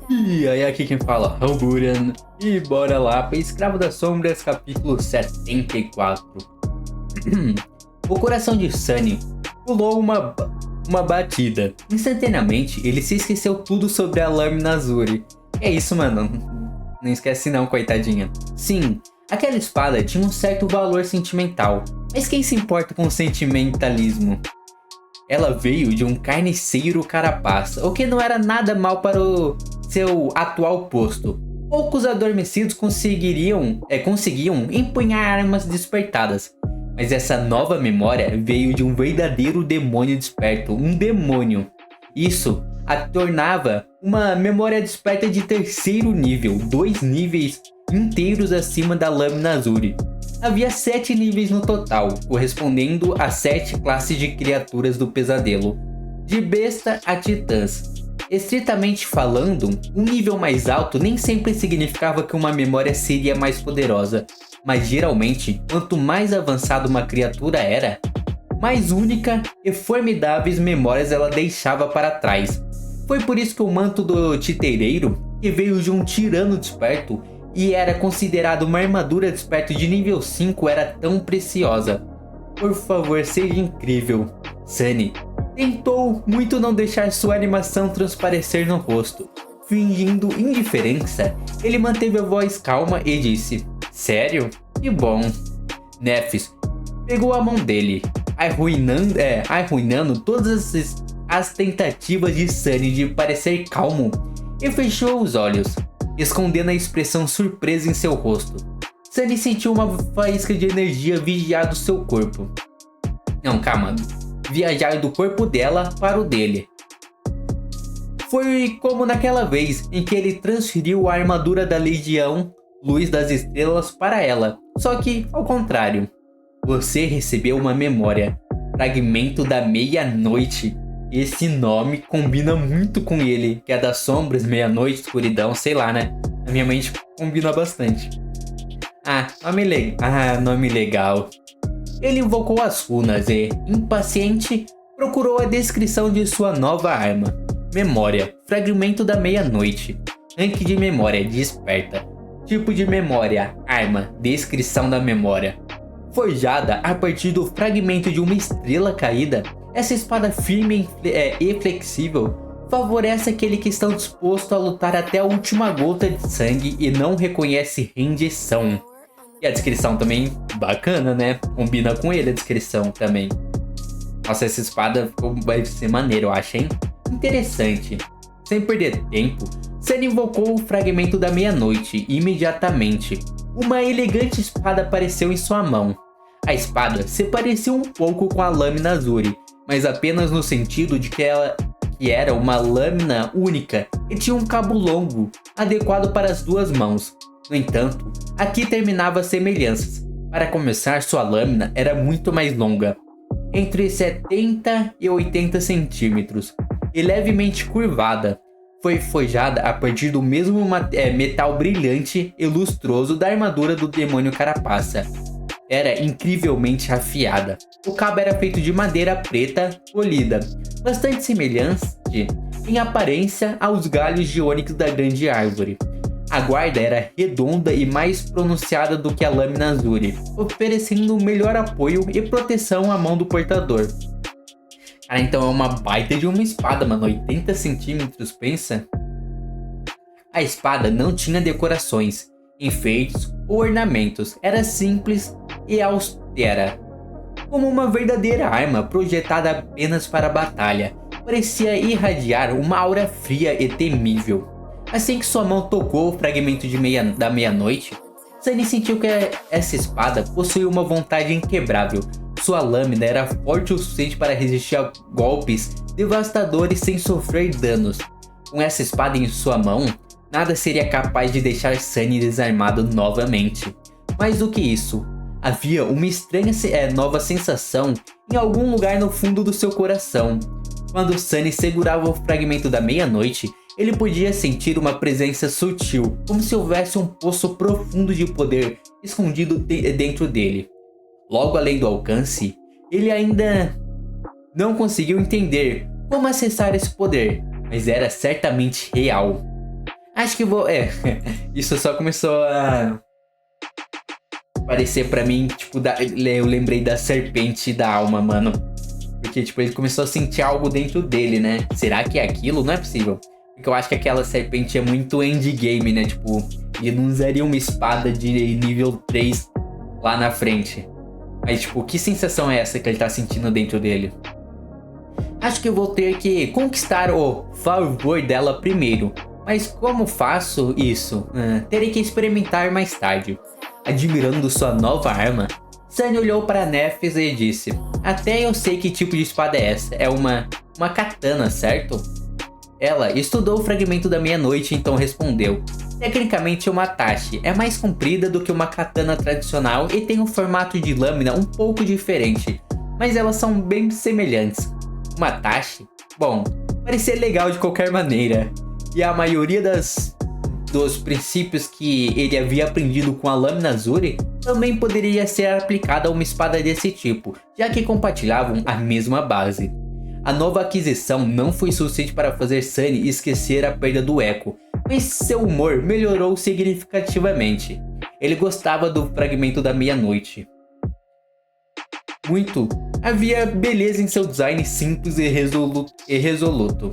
E aí, aqui quem fala, Halburian, e bora lá para Escravo das Sombras, capítulo 74. O coração de Sunny pulou uma batida. Instantaneamente, ele se esqueceu tudo sobre a lâmina Azuri. É isso, mano. Não esquece não, coitadinha. Sim, aquela espada tinha um certo valor sentimental. Mas quem se importa com sentimentalismo? Ela veio de um carniceiro carapaça, o que não era nada mal para o seu atual posto. Poucos adormecidos conseguiam empunhar armas despertadas, mas essa nova memória veio de um verdadeiro demônio desperto, um demônio. Isso a tornava uma memória desperta de terceiro nível, 2 níveis inteiros acima da lâmina Azuri. Havia 7 níveis no total, correspondendo a 7 classes de criaturas do pesadelo, de besta a titãs. Estritamente falando, um nível mais alto nem sempre significava que uma memória seria mais poderosa, mas geralmente, quanto mais avançada uma criatura era, mais única e formidáveis memórias ela deixava para trás. Foi por isso que o manto do titeireiro, que veio de um tirano desperto, e era considerado uma armadura desperto de nível 5, era tão preciosa. Por favor, seja incrível. Sunny tentou muito não deixar sua animação transparecer no rosto. Fingindo indiferença, ele manteve a voz calma e disse: "Sério? Que bom." Nephis pegou a mão dele, arruinando todas as tentativas de Sunny de parecer calmo, e fechou os olhos, escondendo a expressão surpresa em seu rosto. Sunny sentiu uma faísca de energia viajar do seu corpo. Não, calma. Viajar do corpo dela para o dele. Foi como naquela vez em que ele transferiu a armadura da Legião Luz das Estrelas para ela. Só que, ao contrário. Você recebeu uma memória. Fragmento da Meia-Noite. Esse nome combina muito com ele, que é das sombras, meia-noite, escuridão, sei lá, né? Na minha mente combina bastante. Nome legal. Ele invocou as runas e, impaciente, procurou a descrição de sua nova arma. Memória, fragmento da meia-noite. Rank de memória, desperta. Tipo de memória, arma, descrição da memória. Forjada a partir do fragmento de uma estrela caída, essa espada firme e flexível favorece aquele que está disposto a lutar até a última gota de sangue e não reconhece rendição. E a descrição também bacana, né? Combina com ele a descrição também. Nossa, essa espada vai ser maneiro, eu acho, hein? Interessante. Sem perder tempo, Sunny invocou o fragmento da meia-noite imediatamente. Uma elegante espada apareceu em sua mão. A espada se parecia um pouco com a lâmina Azuri, mas apenas no sentido de que era uma lâmina única e tinha um cabo longo, adequado para as duas mãos. No entanto, aqui terminava as semelhanças. Para começar, sua lâmina era muito mais longa, entre 70 e 80 centímetros, e levemente curvada. Foi forjada a partir do mesmo metal brilhante e lustroso da armadura do demônio carapaça. Era incrivelmente afiada. O cabo era feito de madeira preta polida, bastante semelhante em aparência aos galhos de ônix da grande árvore. A guarda era redonda e mais pronunciada do que a lâmina Azuri, oferecendo melhor apoio e proteção à mão do portador. Cara, então é uma baita de uma espada, mano. 80 centímetros, pensa? A espada não tinha decorações, enfeites ou ornamentos. Era simples e austera. Como uma verdadeira arma projetada apenas para a batalha, parecia irradiar uma aura fria e temível. Assim que sua mão tocou o fragmento da meia-noite, Sunny sentiu que essa espada possuía uma vontade inquebrável. Sua lâmina era forte o suficiente para resistir a golpes devastadores sem sofrer danos. Com essa espada em sua mão, nada seria capaz de deixar Sunny desarmado novamente. Mais do que isso, havia uma estranha nova sensação em algum lugar no fundo do seu coração. Quando Sunny segurava o fragmento da meia-noite, ele podia sentir uma presença sutil, como se houvesse um poço profundo de poder escondido dentro dele. Logo além do alcance, ele ainda não conseguiu entender como acessar esse poder, mas era certamente real. Acho que vou... isso só começou a parecer pra mim, tipo, eu lembrei da serpente da alma, mano. Porque, tipo, ele começou a sentir algo dentro dele, né? Será que é aquilo? Não é possível. Porque eu acho que aquela serpente é muito endgame, né? Tipo, ele não usaria uma espada de nível 3 lá na frente. Mas, tipo, que sensação é essa que ele tá sentindo dentro dele? Acho que eu vou ter que conquistar o favor dela primeiro. Mas como faço isso? Terei que experimentar mais tarde. Admirando sua nova arma, Sunny olhou para Nefes e disse: até eu sei que tipo de espada é essa. É uma katana, certo? Ela estudou o fragmento da meia-noite, então respondeu: tecnicamente uma tachi. É mais comprida do que uma katana tradicional e tem um formato de lâmina um pouco diferente, mas elas são bem semelhantes. Uma tachi? Bom, parecia legal de qualquer maneira. E a maioria dos princípios que ele havia aprendido com a lâmina Azuri também poderia ser aplicada a uma espada desse tipo, já que compartilhavam a mesma base. A nova aquisição não foi suficiente para fazer Sunny esquecer a perda do Echo, mas seu humor melhorou significativamente. Ele gostava do fragmento da meia-noite. Muito. Havia beleza em seu design simples e resoluto.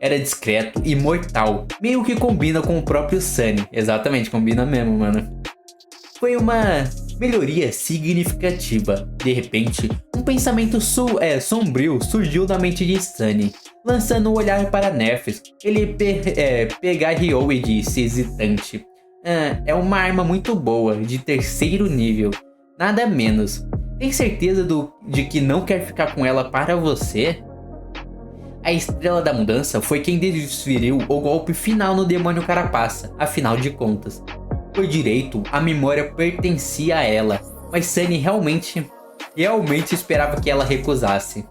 Era discreto e mortal, meio que combina com o próprio Sunny. Exatamente, combina mesmo, mano. Foi uma melhoria significativa. De repente, um pensamento sombrio surgiu na mente de Sunny, lançando um olhar para Nefes. Ele pega Ryo e disse, hesitante: é uma arma muito boa, de terceiro nível, nada menos. Tem certeza de que não quer ficar com ela para você? A Estrela da Mudança foi quem desferiu o golpe final no demônio carapaça, afinal de contas. Por direito, a memória pertencia a ela, mas Sunny realmente esperava que ela recusasse.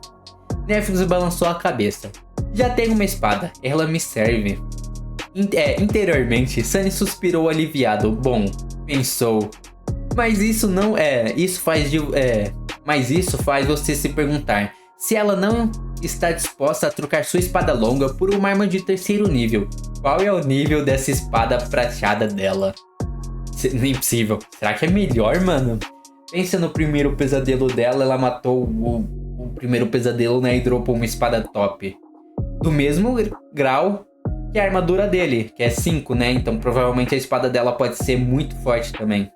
Nefes balançou a cabeça. Já tenho uma espada, ela me serve. Interiormente, Sunny suspirou aliviado. Bom, pensou. Mas isso faz você se perguntar se ela não está disposta a trocar sua espada longa por uma arma de terceiro nível. Qual é o nível dessa espada prateada dela? Impossível. Será que é melhor, mano? Pensa no primeiro pesadelo dela, ela matou o primeiro pesadelo, né, e dropou uma espada top. Do mesmo grau que a armadura dele, que é 5, né? Então provavelmente a espada dela pode ser muito forte também.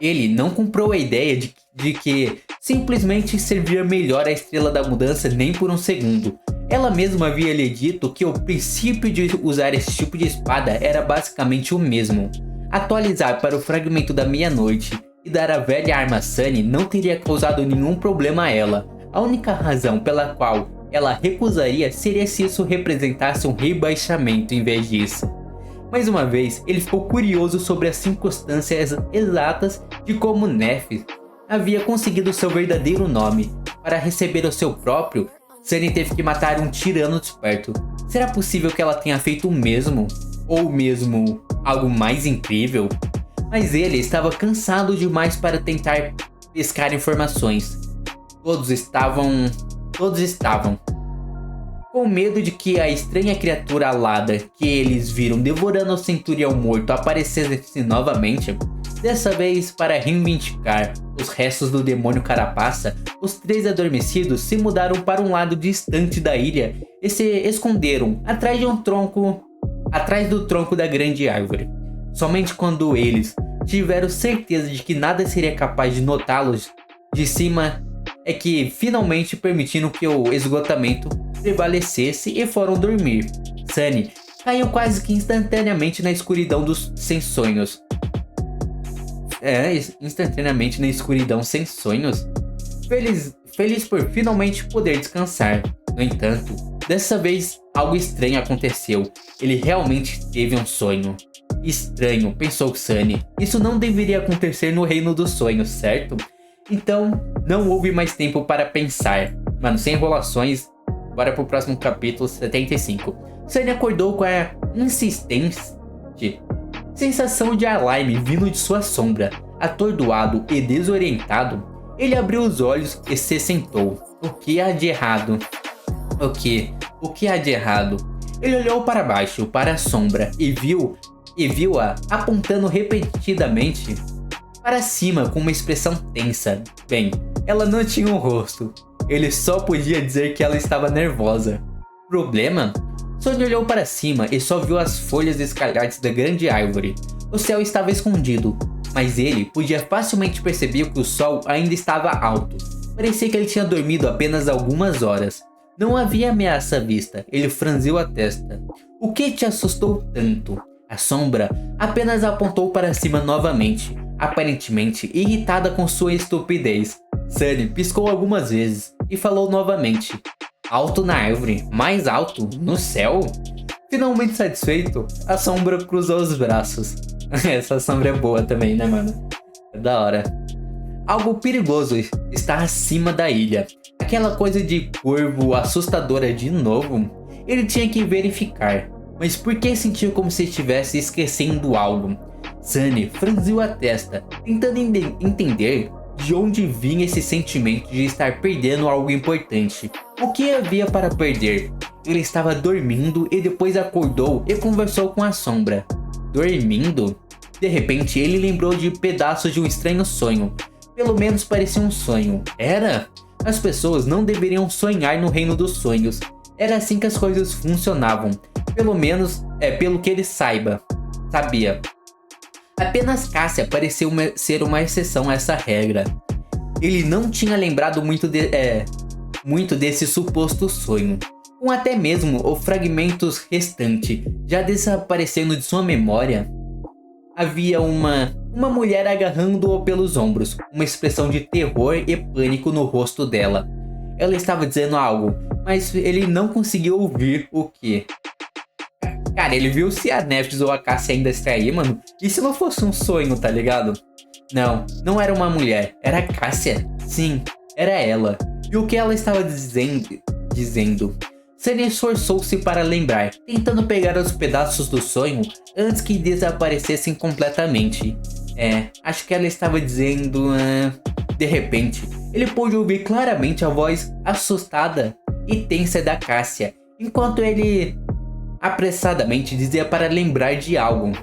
Ele não comprou a ideia de que simplesmente servia melhor a Estrela da Mudança nem por um segundo. Ela mesma havia lhe dito que o princípio de usar esse tipo de espada era basicamente o mesmo. Atualizar para o fragmento da meia-noite e dar a velha arma a Sunny não teria causado nenhum problema a ela. A única razão pela qual ela recusaria seria se isso representasse um rebaixamento em vez disso. Mais uma vez, ele ficou curioso sobre as circunstâncias exatas de como Nefes havia conseguido seu verdadeiro nome. Para receber o seu próprio, Sunny teve que matar um tirano desperto. Será possível que ela tenha feito o mesmo? Ou mesmo algo mais incrível? Mas ele estava cansado demais para tentar pescar informações. Todos estavam com medo de que a estranha criatura alada que eles viram devorando o centurião morto aparecesse novamente. Dessa vez, para reivindicar os restos do demônio carapaça, os 3 adormecidos se mudaram para um lado distante da ilha e se esconderam atrás do tronco da grande árvore. Somente quando eles tiveram certeza de que nada seria capaz de notá-los de cima é que finalmente permitiram que o esgotamento prevalecesse e foram dormir. Sunny caiu quase que instantaneamente na escuridão sem sonhos. Instantaneamente na escuridão sem sonhos? Feliz por finalmente poder descansar. No entanto, dessa vez algo estranho aconteceu. Ele realmente teve um sonho. Estranho, pensou Sunny. Isso não deveria acontecer no reino dos sonhos, certo? Então, não houve mais tempo para pensar. Mano, sem enrolações, bora pro próximo capítulo 75. Sunny acordou com a insistente sensação de Alime vindo de sua sombra. Atordoado e desorientado, ele abriu os olhos e se sentou. O que há de errado? O que há de errado? Ele olhou para baixo, para a sombra, e viu-a apontando repetidamente para cima com uma expressão tensa. Bem, ela não tinha um rosto. Ele só podia dizer que ela estava nervosa. Problema? Sunny olhou para cima e só viu as folhas escarlates da grande árvore. O céu estava escondido, mas ele podia facilmente perceber que o sol ainda estava alto. Parecia que ele tinha dormido apenas algumas horas. Não havia ameaça à vista. Ele franziu a testa. O que te assustou tanto? A sombra apenas apontou para cima novamente, aparentemente irritada com sua estupidez. Sunny piscou algumas vezes e falou novamente. Alto na árvore, mais alto no céu? Finalmente satisfeito, a sombra cruzou os braços. Essa sombra é boa também, né, mano? É da hora. Algo perigoso está acima da ilha. Aquela coisa de corvo assustadora de novo. Ele tinha que verificar. Mas por que sentiu como se estivesse esquecendo algo? Sunny franziu a testa, tentando entender de onde vinha esse sentimento de estar perdendo algo importante. O que havia para perder? Ele estava dormindo e depois acordou e conversou com a sombra. Dormindo? De repente ele lembrou de pedaços de um estranho sonho. Pelo menos parecia um sonho. Era? As pessoas não deveriam sonhar no reino dos sonhos. Era assim que as coisas funcionavam. Pelo menos, pelo que ele sabia. Apenas Cassia pareceu ser uma exceção a essa regra. Ele não tinha lembrado muito desse suposto sonho, com até mesmo os fragmentos restantes já desaparecendo de sua memória. Havia uma mulher agarrando-o pelos ombros, uma expressão de terror e pânico no rosto dela. Ela estava dizendo algo, mas ele não conseguiu ouvir o que. Cara, ele viu se a Nephis ou a Cassia ainda está aí, mano. E se não fosse um sonho, tá ligado? Não era uma mulher. Era a Cassia. Sim, era ela. E o que ela estava dizendo? Sunny esforçou-se para lembrar, tentando pegar os pedaços do sonho antes que desaparecessem completamente. Acho que ela estava dizendo... De repente, ele pôde ouvir claramente a voz assustada e tensa da Cassia, enquanto ele apressadamente dizia para lembrar de algo.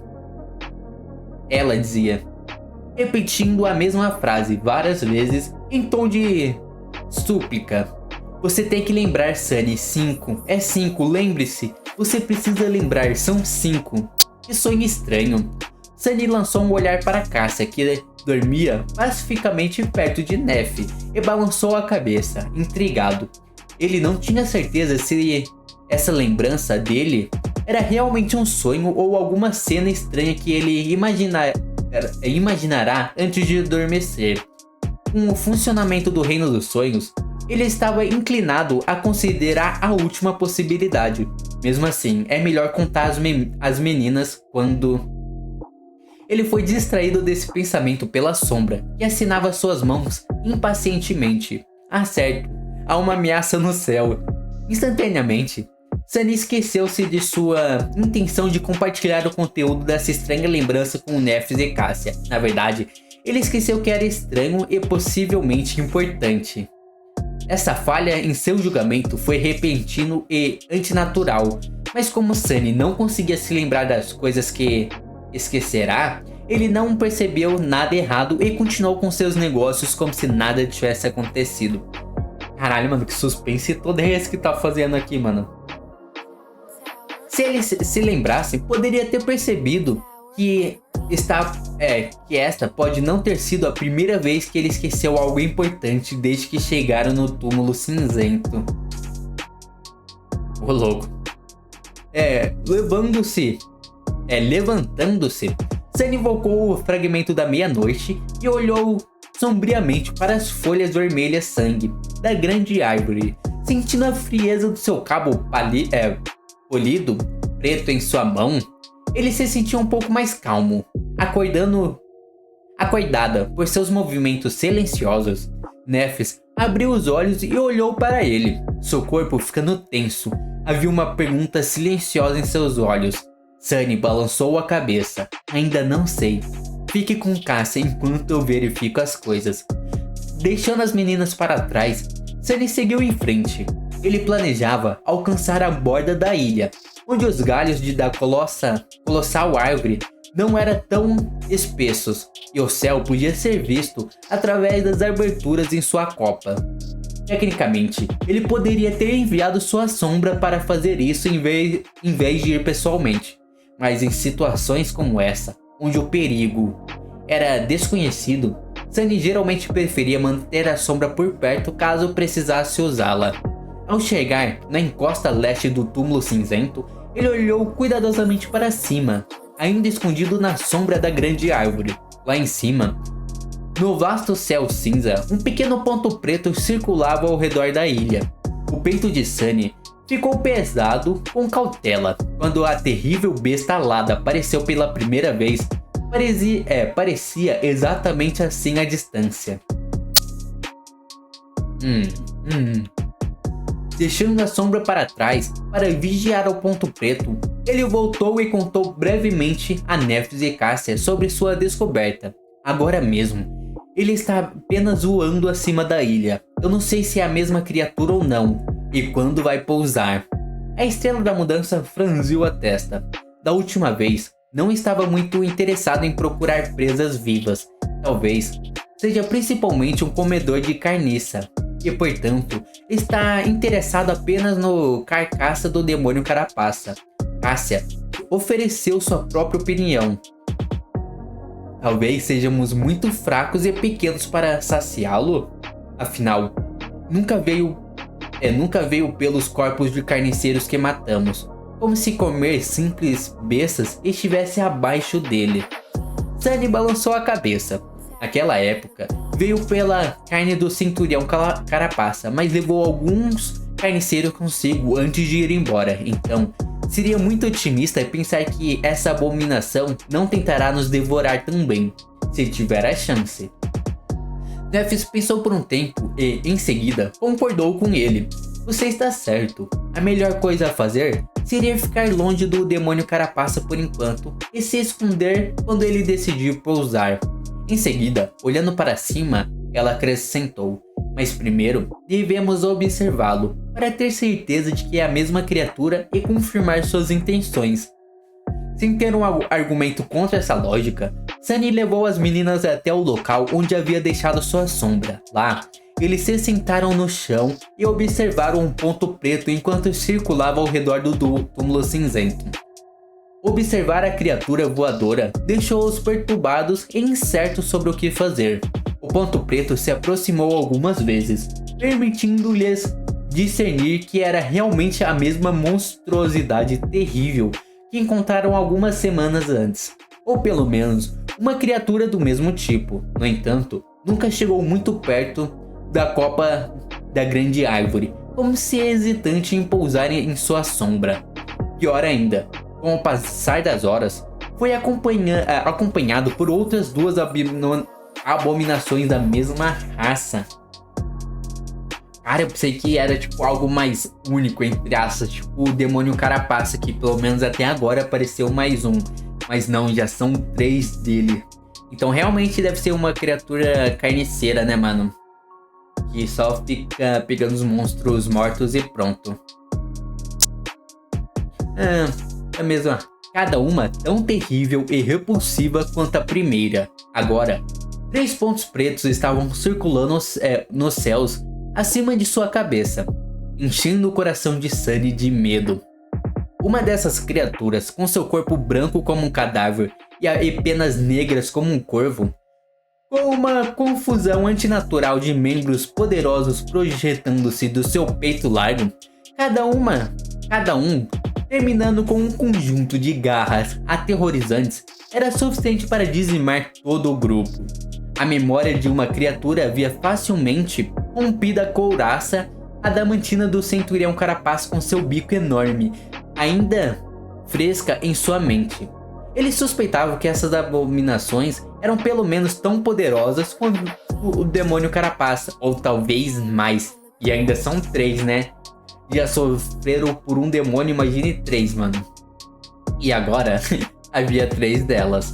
Ela dizia, repetindo a mesma frase várias vezes em tom de súplica. Você tem que lembrar, Sunny. 5. É 5, lembre-se. Você precisa lembrar, são 5. Que sonho estranho. Sunny lançou um olhar para Cassia, que dormia pacificamente perto de Neph, e balançou a cabeça, intrigado. Ele não tinha certeza se essa lembrança dele era realmente um sonho ou alguma cena estranha que ele imaginará antes de adormecer. Com o funcionamento do reino dos sonhos, ele estava inclinado a considerar a última possibilidade. Mesmo assim, é melhor contar as meninas quando... Ele foi distraído desse pensamento pela sombra, que assinava suas mãos impacientemente. Certo, há uma ameaça no céu. Instantaneamente, Sunny esqueceu-se de sua intenção de compartilhar o conteúdo dessa estranha lembrança com Nephis e Cassia. Na verdade, ele esqueceu que era estranho e possivelmente importante. Essa falha em seu julgamento foi repentino e antinatural, mas como Sunny não conseguia se lembrar das coisas que esquecerá, ele não percebeu nada errado e continuou com seus negócios como se nada tivesse acontecido. Caralho, mano, que suspense todo é esse que tá fazendo aqui, mano. Se ele se lembrasse, poderia ter percebido que esta pode não ter sido a primeira vez que ele esqueceu algo importante desde que chegaram no túmulo cinzento. Ô louco. Levantando-se, Sunny invocou o fragmento da meia-noite e olhou sombriamente para as folhas vermelhas sangue da grande árvore, sentindo a frieza do seu cabo polido, preto em sua mão. Ele se sentiu um pouco mais calmo, acordada por seus movimentos silenciosos. Nephis abriu os olhos e olhou para ele, seu corpo ficando tenso. Havia uma pergunta silenciosa em seus olhos. Sunny balançou a cabeça. Ainda não sei. Fique com Cassia enquanto eu verifico as coisas. Deixando as meninas para trás, Sunny seguiu em frente. Ele planejava alcançar a borda da ilha, onde os galhos da colossal árvore não eram tão espessos e o céu podia ser visto através das aberturas em sua copa. Tecnicamente, ele poderia ter enviado sua sombra para fazer isso em vez de ir pessoalmente, mas em situações como essa, onde o perigo era desconhecido, Sunny geralmente preferia manter a sombra por perto caso precisasse usá-la. Ao chegar na encosta leste do túmulo cinzento, ele olhou cuidadosamente para cima, ainda escondido na sombra da grande árvore. Lá em cima, no vasto céu cinza, um pequeno ponto preto circulava ao redor da ilha. O peito de Sunny ficou pesado com cautela quando a terrível besta alada apareceu pela primeira vez. Parecia exatamente assim à distância. Deixando a sombra para trás para vigiar o ponto preto, ele voltou e contou brevemente a Nephis e Cassia sobre sua descoberta. Agora mesmo, ele está apenas voando acima da ilha. Eu não sei se é a mesma criatura ou não, e quando vai pousar. A Estrela da Mudança franziu a testa. Da última vez, não estava muito interessado em procurar presas vivas. Talvez seja principalmente um comedor de carniça, e portanto está interessado apenas no carcaça do demônio carapaça. Cassia ofereceu sua própria opinião. Talvez sejamos muito fracos e pequenos para saciá-lo. Afinal, nunca veio pelos corpos de carniceiros que matamos. Como se comer simples bestas estivesse abaixo dele. Sunny balançou a cabeça. Naquela época, veio pela carne do centurião carapaça, mas levou alguns carniceiros consigo antes de ir embora. Então, seria muito otimista pensar que essa abominação não tentará nos devorar também, se tiver a chance. Nephis pensou por um tempo e, em seguida, concordou com ele. Você está certo. A melhor coisa a fazer seria ficar longe do demônio carapaça por enquanto e se esconder quando ele decidir pousar. Em seguida, olhando para cima, ela acrescentou: mas primeiro devemos observá-lo para ter certeza de que é a mesma criatura e confirmar suas intenções. Sem ter um argumento contra essa lógica, Sunny levou as meninas até o local onde havia deixado sua sombra. Lá, eles se sentaram no chão e observaram um ponto preto enquanto circulava ao redor do túmulo cinzento. Observar a criatura voadora deixou-os perturbados e incertos sobre o que fazer. O ponto preto se aproximou algumas vezes, permitindo-lhes discernir que era realmente a mesma monstruosidade terrível que encontraram algumas semanas antes, ou pelo menos uma criatura do mesmo tipo. No entanto, nunca chegou muito perto da copa da grande árvore, como se hesitante em pousar em sua sombra. Pior ainda, com o passar das horas, foi acompanhado por outras duas abominações da mesma raça. Cara, eu pensei que era tipo algo mais único, entre aspas, tipo o demônio carapaça, que pelo menos até agora apareceu mais um. Mas não, já são 3 dele. Então realmente deve ser uma criatura carniceira, né, mano? Que só fica pegando os monstros mortos e pronto. É mesmo. Cada uma tão terrível e repulsiva quanto a primeira. Agora, 3 pontos pretos estavam circulando nos céus acima de sua cabeça, enchendo o coração de Sunny de medo. Uma dessas criaturas, com seu corpo branco como um cadáver e penas negras como um corvo, com uma confusão antinatural de membros poderosos projetando-se do seu peito largo, cada um terminando com um conjunto de garras aterrorizantes, era suficiente para dizimar todo o grupo. A memória de uma criatura havia facilmente rompido a couraça adamantina do centurião carapaça com seu bico enorme, ainda fresca em sua mente. Ele suspeitava que essas abominações eram pelo menos tão poderosas quanto o demônio carapaça, ou talvez mais. E ainda são 3, né? Já sofreram por um demônio, imagine 3, mano. E agora, havia 3 delas.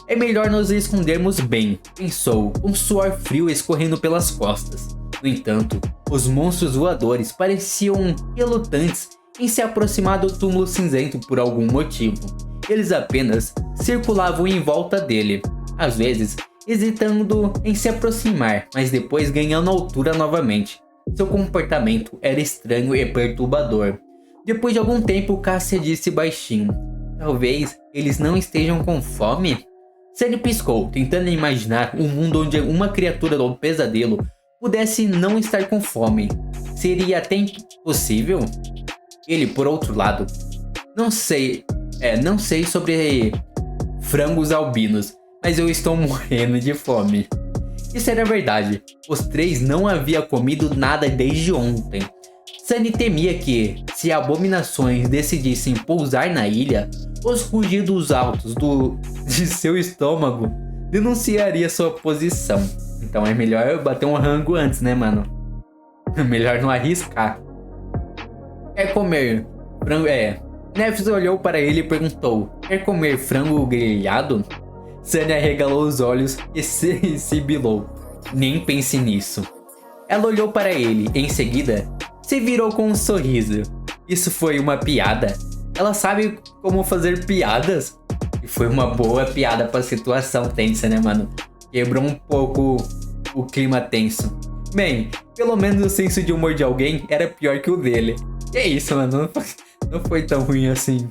É melhor nos escondermos bem, pensou, com suor frio escorrendo pelas costas. No entanto, os monstros voadores pareciam relutantes em se aproximar do túmulo cinzento por algum motivo. Eles apenas circulavam em volta dele, às vezes hesitando em se aproximar, mas depois ganhando altura novamente. Seu comportamento era estranho e perturbador. Depois de algum tempo, Cassia disse baixinho: "Talvez eles não estejam com fome?" Sunny piscou, tentando imaginar um mundo onde uma criatura do pesadelo pudesse não estar com fome. Seria até possível? Ele, por outro lado, não sei sobre frangos albinos, mas eu estou morrendo de fome. Isso era verdade. Os três não haviam comido nada desde ontem. Sunny temia que, se abominações decidissem pousar na ilha, os rugidos altos de seu estômago denunciaria sua posição. Então é melhor eu bater um rango antes, né, mano? Melhor não arriscar. Quer comer frango? Neves olhou para ele e perguntou: "Quer comer frango grelhado?" Sunny arregalou os olhos e sibilou: "Nem pense nisso." Ela olhou para ele, em seguida se virou com um sorriso. Isso foi uma piada? Ela sabe como fazer piadas? E foi uma boa piada para a situação tensa, né, mano? Quebrou um pouco o clima tenso. Bem, pelo menos o senso de humor de alguém era pior que o dele. E é isso, mano, não foi tão ruim assim.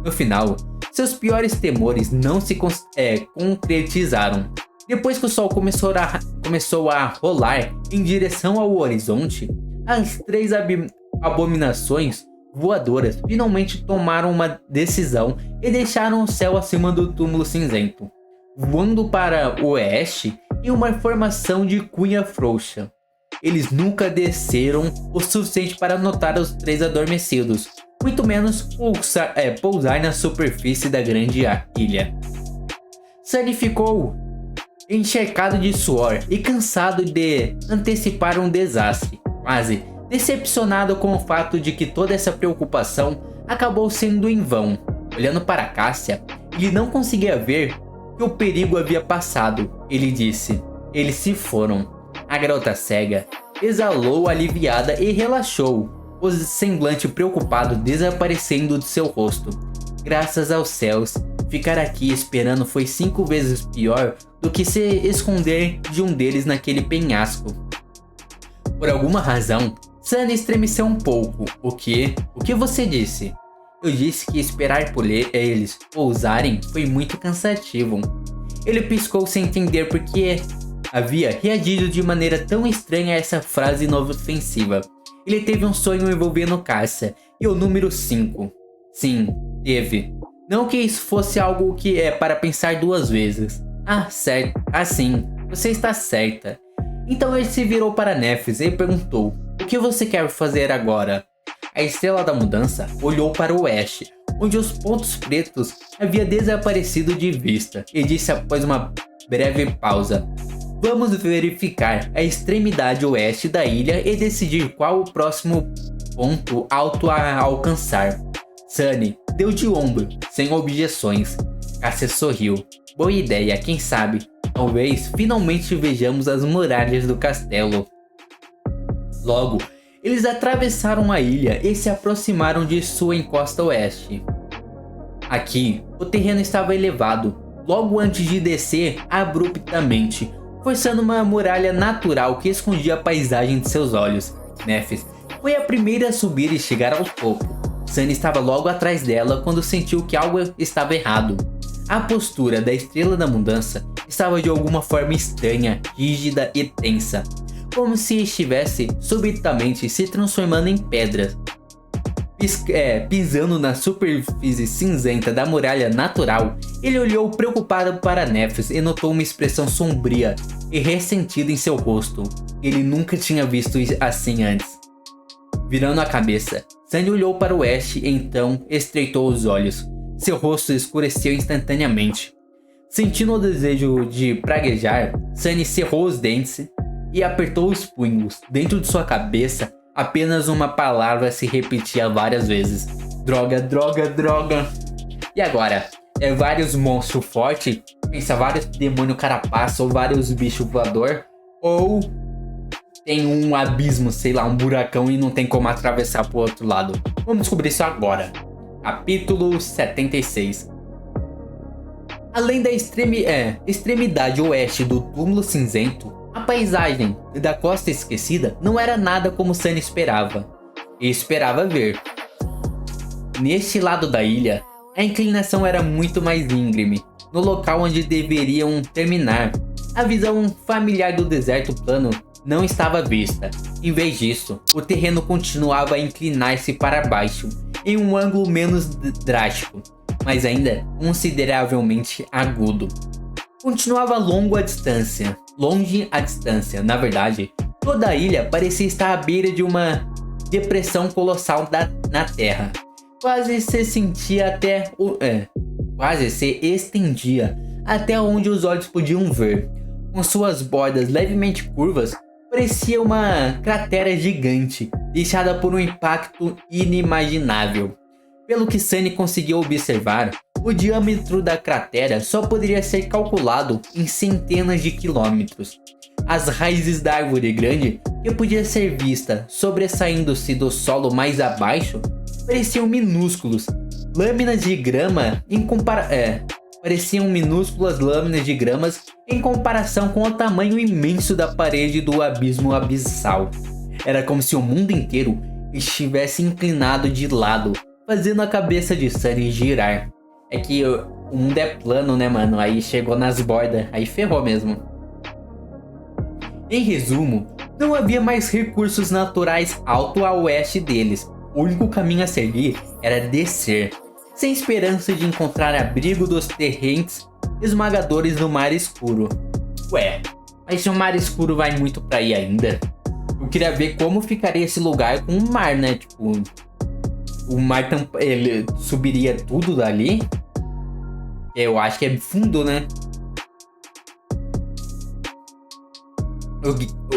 No final, seus piores temores não se concretizaram. Depois que o sol começou a rolar em direção ao horizonte, as três abominações voadoras finalmente tomaram uma decisão e deixaram o céu acima do túmulo cinzento, voando para o oeste em uma formação de cunha frouxa. Eles nunca desceram o suficiente para notar os três adormecidos, muito menos pousar na superfície da grande ilha. Sunny ficou encharcado de suor e cansado de antecipar um desastre, quase decepcionado com o fato de que toda essa preocupação acabou sendo em vão. Olhando para Cassia, ele não conseguia ver que o perigo havia passado. Ele disse: "Eles se foram." A garota cega exalou aliviada e relaxou, o semblante preocupado desaparecendo de seu rosto. Graças aos céus, ficar aqui esperando foi 5 vezes pior do que se esconder de um deles naquele penhasco. Por alguma razão, Sunny estremeceu um pouco. O que você disse?" "Eu disse que esperar por eles pousarem foi muito cansativo." Ele piscou sem entender por que havia reagido de maneira tão estranha a essa frase inofensiva. Ele teve um sonho envolvendo Cassia e o número 5. Sim, teve. Não que isso fosse algo que é para pensar 2 vezes. Certo. Sim, você está certa. Então ele se virou para Nephis e perguntou: "O que você quer fazer agora?" A estrela da mudança olhou para o oeste, onde os pontos pretos haviam desaparecido de vista, e disse após uma breve pausa: "Vamos verificar a extremidade oeste da ilha e decidir qual o próximo ponto alto a alcançar." Sunny deu de ombro, sem objeções. Cassia sorriu. "Boa ideia, quem sabe? Talvez finalmente vejamos as muralhas do castelo." Logo, eles atravessaram a ilha e se aproximaram de sua encosta oeste. Aqui, o terreno estava elevado, logo antes de descer abruptamente, forçando uma muralha natural que escondia a paisagem de seus olhos. Nephis foi a primeira a subir e chegar ao topo. Sunny estava logo atrás dela quando sentiu que algo estava errado. A postura da Estrela da Mudança estava de alguma forma estranha, rígida e tensa, como se estivesse subitamente se transformando em pedra. Pisando na superfície cinzenta da muralha natural, ele olhou preocupado para Nephis e notou uma expressão sombria e ressentida em seu rosto. Ele nunca tinha visto assim antes. Virando a cabeça, Sunny olhou para o oeste e então estreitou os olhos. Seu rosto escureceu instantaneamente. Sentindo o desejo de praguejar, Sunny cerrou os dentes e apertou os punhos. Dentro de sua cabeça, apenas uma palavra se repetia várias vezes: droga, droga, droga. E agora? Vários monstros fortes? Pensa vários demônio carapaça ou vários bichos voador? Ou tem um abismo, sei lá, um buracão e não tem como atravessar pro outro lado? Vamos descobrir isso agora. Capítulo 76. Além da extremidade oeste do túmulo cinzento, a paisagem da Costa Esquecida não era nada como Sunny esperava. E esperava ver. Neste lado da ilha, a inclinação era muito mais íngreme. No local onde deveriam terminar, a visão familiar do deserto plano não estava vista. Em vez disso, o terreno continuava a inclinar-se para baixo, em um ângulo menos drástico, mas ainda consideravelmente agudo. Continuava longe à distância. Na verdade, toda a ilha parecia estar à beira de uma depressão colossal na terra. Quase se estendia até onde os olhos podiam ver. Com suas bordas levemente curvas, parecia uma cratera gigante, deixada por um impacto inimaginável. Pelo que Sunny conseguiu observar, o diâmetro da cratera só poderia ser calculado em centenas de quilômetros. As raízes da árvore grande, que podia ser vista sobressaindo-se do solo mais abaixo, pareciam minúsculas lâminas de grama em comparação com o tamanho imenso da parede do abismo abissal. Era como se o mundo inteiro estivesse inclinado de lado, fazendo a cabeça de Sunny girar. É que o mundo é plano, né, mano? Aí chegou nas bordas, aí ferrou mesmo. Em resumo, não havia mais recursos naturais alto a oeste deles. O único caminho a seguir era descer, sem esperança de encontrar abrigo dos torrentes esmagadores do mar escuro. Ué, mas se o mar escuro vai muito pra aí ainda? Eu queria ver como ficaria esse lugar com o mar, né? Tipo, o mar ele subiria tudo dali? Eu acho que é fundo, né?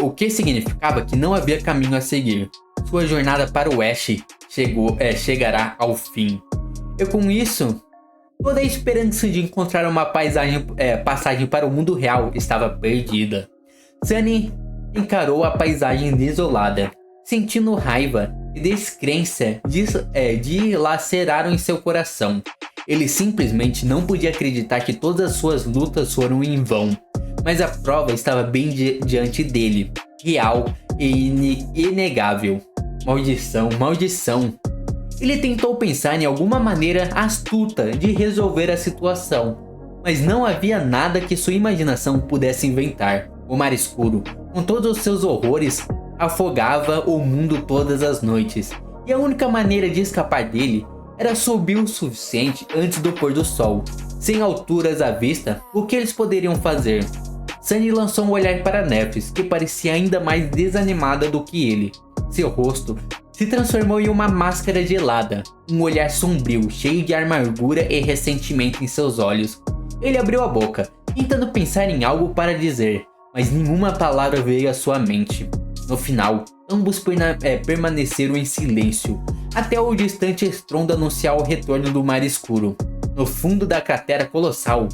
O que significava que não havia caminho a seguir. Sua jornada para o oeste chegará ao fim. E com isso, toda a esperança de encontrar uma passagem para o mundo real estava perdida. Sunny encarou a paisagem desolada, sentindo raiva e descrença dilaceraram em seu coração. Ele simplesmente não podia acreditar que todas as suas lutas foram em vão. Mas a prova estava bem diante dele, real e inegável. Maldição, maldição. Ele tentou pensar em alguma maneira astuta de resolver a situação, mas não havia nada que sua imaginação pudesse inventar. O mar escuro, com todos os seus horrores, afogava o mundo todas as noites, e a única maneira de escapar dele era subir o suficiente antes do pôr do sol. Sem alturas à vista, o que eles poderiam fazer? Sunny lançou um olhar para Nephis, que parecia ainda mais desanimada do que ele. Seu rosto se transformou em uma máscara gelada, um olhar sombrio, cheio de amargura e ressentimento em seus olhos. Ele abriu a boca, tentando pensar em algo para dizer, mas nenhuma palavra veio à sua mente. No final, ambos permaneceram em silêncio, até o distante estrondo anunciar o retorno do mar escuro. No fundo da cratera colossal,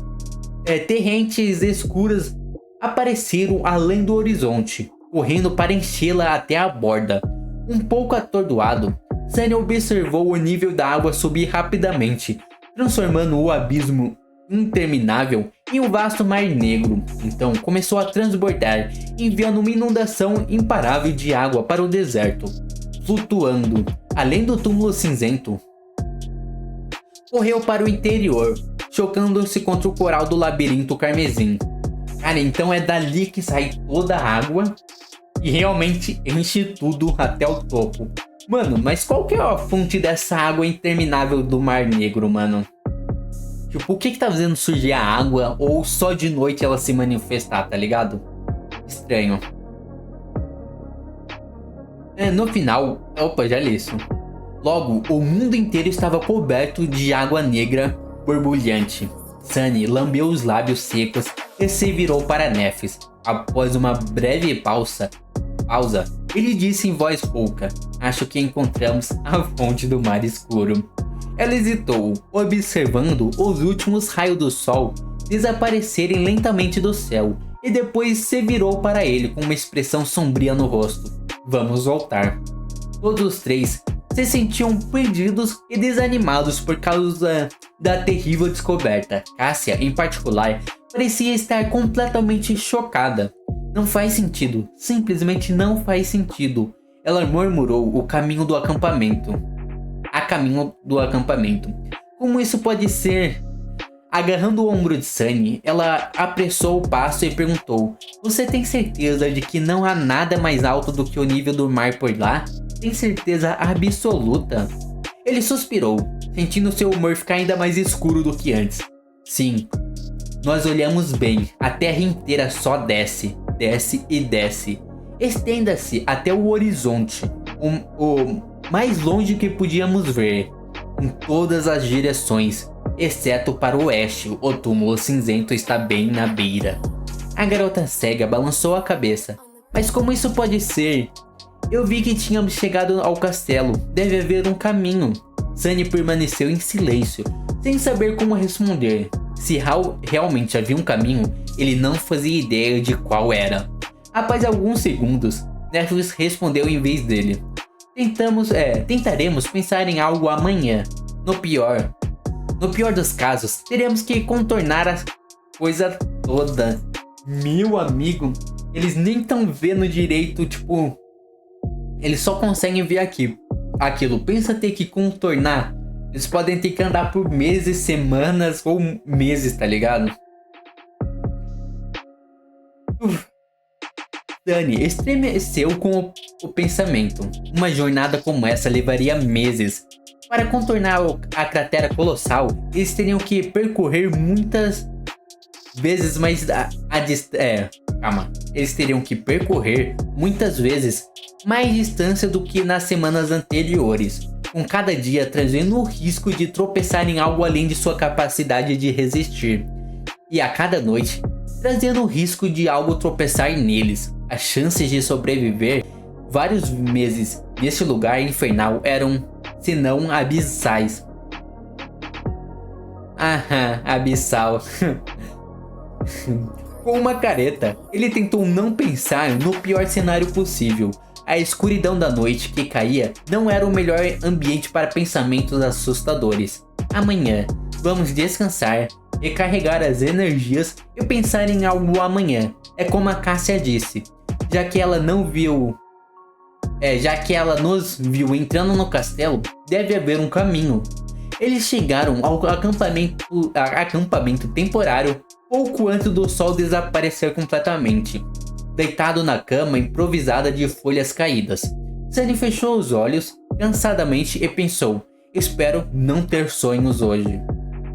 torrentes escuras apareceram além do horizonte, correndo para enchê-la até a borda. Um pouco atordoado, Sunny observou o nível da água subir rapidamente, transformando o abismo interminável em um vasto mar negro. Então começou a transbordar, enviando uma inundação imparável de água para o deserto. Flutuando, além do túmulo cinzento, correu para o interior, chocando-se contra o coral do labirinto carmesim. Cara, então é dali que sai toda a água e realmente enche tudo até o topo. Mano, mas qual que é a fonte dessa água interminável do Mar Negro, mano? Tipo, o que tá fazendo surgir a água ou só de noite ela se manifestar, tá ligado? Estranho. No final... Opa, já li isso. Logo, o mundo inteiro estava coberto de água negra borbulhante. Sunny lambeu os lábios secos e se virou para Nephis. Após uma breve pausa, ele disse em voz rouca: "Acho que encontramos a fonte do mar escuro." Ela hesitou, observando os últimos raios do sol desaparecerem lentamente do céu e depois se virou para ele com uma expressão sombria no rosto. Vamos voltar. Todos os três se sentiam perdidos e desanimados por causa da terrível descoberta. Cássia, em particular, parecia estar completamente chocada. Não faz sentido, simplesmente não faz sentido. Ela murmurou o caminho do acampamento. A caminho do acampamento. Como isso pode ser? Agarrando o ombro de Sunny, ela apressou o passo e perguntou: Você tem certeza de que não há nada mais alto do que o nível do mar por lá? Tem certeza absoluta? Ele suspirou, sentindo seu humor ficar ainda mais escuro do que antes. Sim, nós olhamos bem, a terra inteira só desce, desce e desce. Estenda-se até o horizonte, o mais longe que podíamos ver, em todas as direções, exceto para o oeste. O túmulo cinzento está bem na beira. A garota cega balançou a cabeça. Mas como isso pode ser? Eu vi que tínhamos chegado ao castelo. Deve haver um caminho. Sunny permaneceu em silêncio, sem saber como responder. Se realmente havia um caminho, ele não fazia ideia de qual era. Após alguns segundos, Nephis respondeu em vez dele. Tentaremos pensar em algo amanhã. No pior dos casos, teremos que contornar a coisa toda. Meu amigo, eles nem estão vendo direito, tipo... Eles só conseguem ver aquilo. Pensa ter que contornar. Eles podem ter que andar por meses, semanas ou meses, tá ligado? Sunny estremeceu com o pensamento. Uma jornada como essa levaria meses. Para contornar a cratera colossal, eles teriam que percorrer muitas vezes mais Eles teriam que percorrer muitas vezes mais distância do que nas semanas anteriores, com cada dia trazendo o risco de tropeçar em algo além de sua capacidade de resistir, e a cada noite trazendo o risco de algo tropeçar neles. As chances de sobreviver vários meses neste lugar infernal eram, se não abissais. Abissal. Com uma careta, ele tentou não pensar no pior cenário possível. A escuridão da noite que caía não era o melhor ambiente para pensamentos assustadores. Amanhã, vamos descansar, recarregar as energias e pensar em algo amanhã. É como a Cássia disse, já que ela nos viu entrando no castelo, deve haver um caminho. Eles chegaram ao acampamento temporário pouco antes do sol desaparecer completamente, deitado na cama improvisada de folhas caídas. Sunny fechou os olhos cansadamente e pensou: espero não ter sonhos hoje.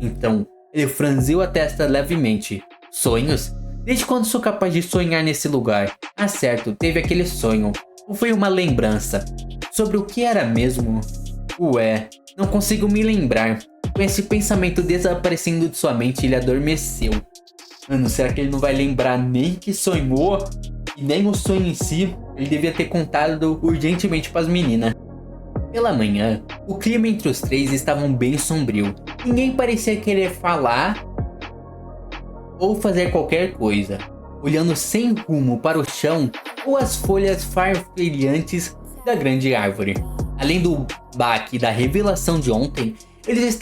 Então, ele franziu a testa levemente. Sonhos? Desde quando sou capaz de sonhar nesse lugar? Ah, certo, teve aquele sonho. Ou foi uma lembrança? Sobre o que era mesmo? Não consigo me lembrar. Com esse pensamento desaparecendo de sua mente, ele adormeceu. Mano, será que ele não vai lembrar nem que sonhou? E nem o sonho em si? Ele devia ter contado urgentemente para as meninas. Pela manhã, o clima entre os três estava bem sombrio. Ninguém parecia querer falar ou fazer qualquer coisa, olhando sem rumo para o chão ou as folhas farfalhantes da grande árvore. Além do baque da revelação de ontem, eles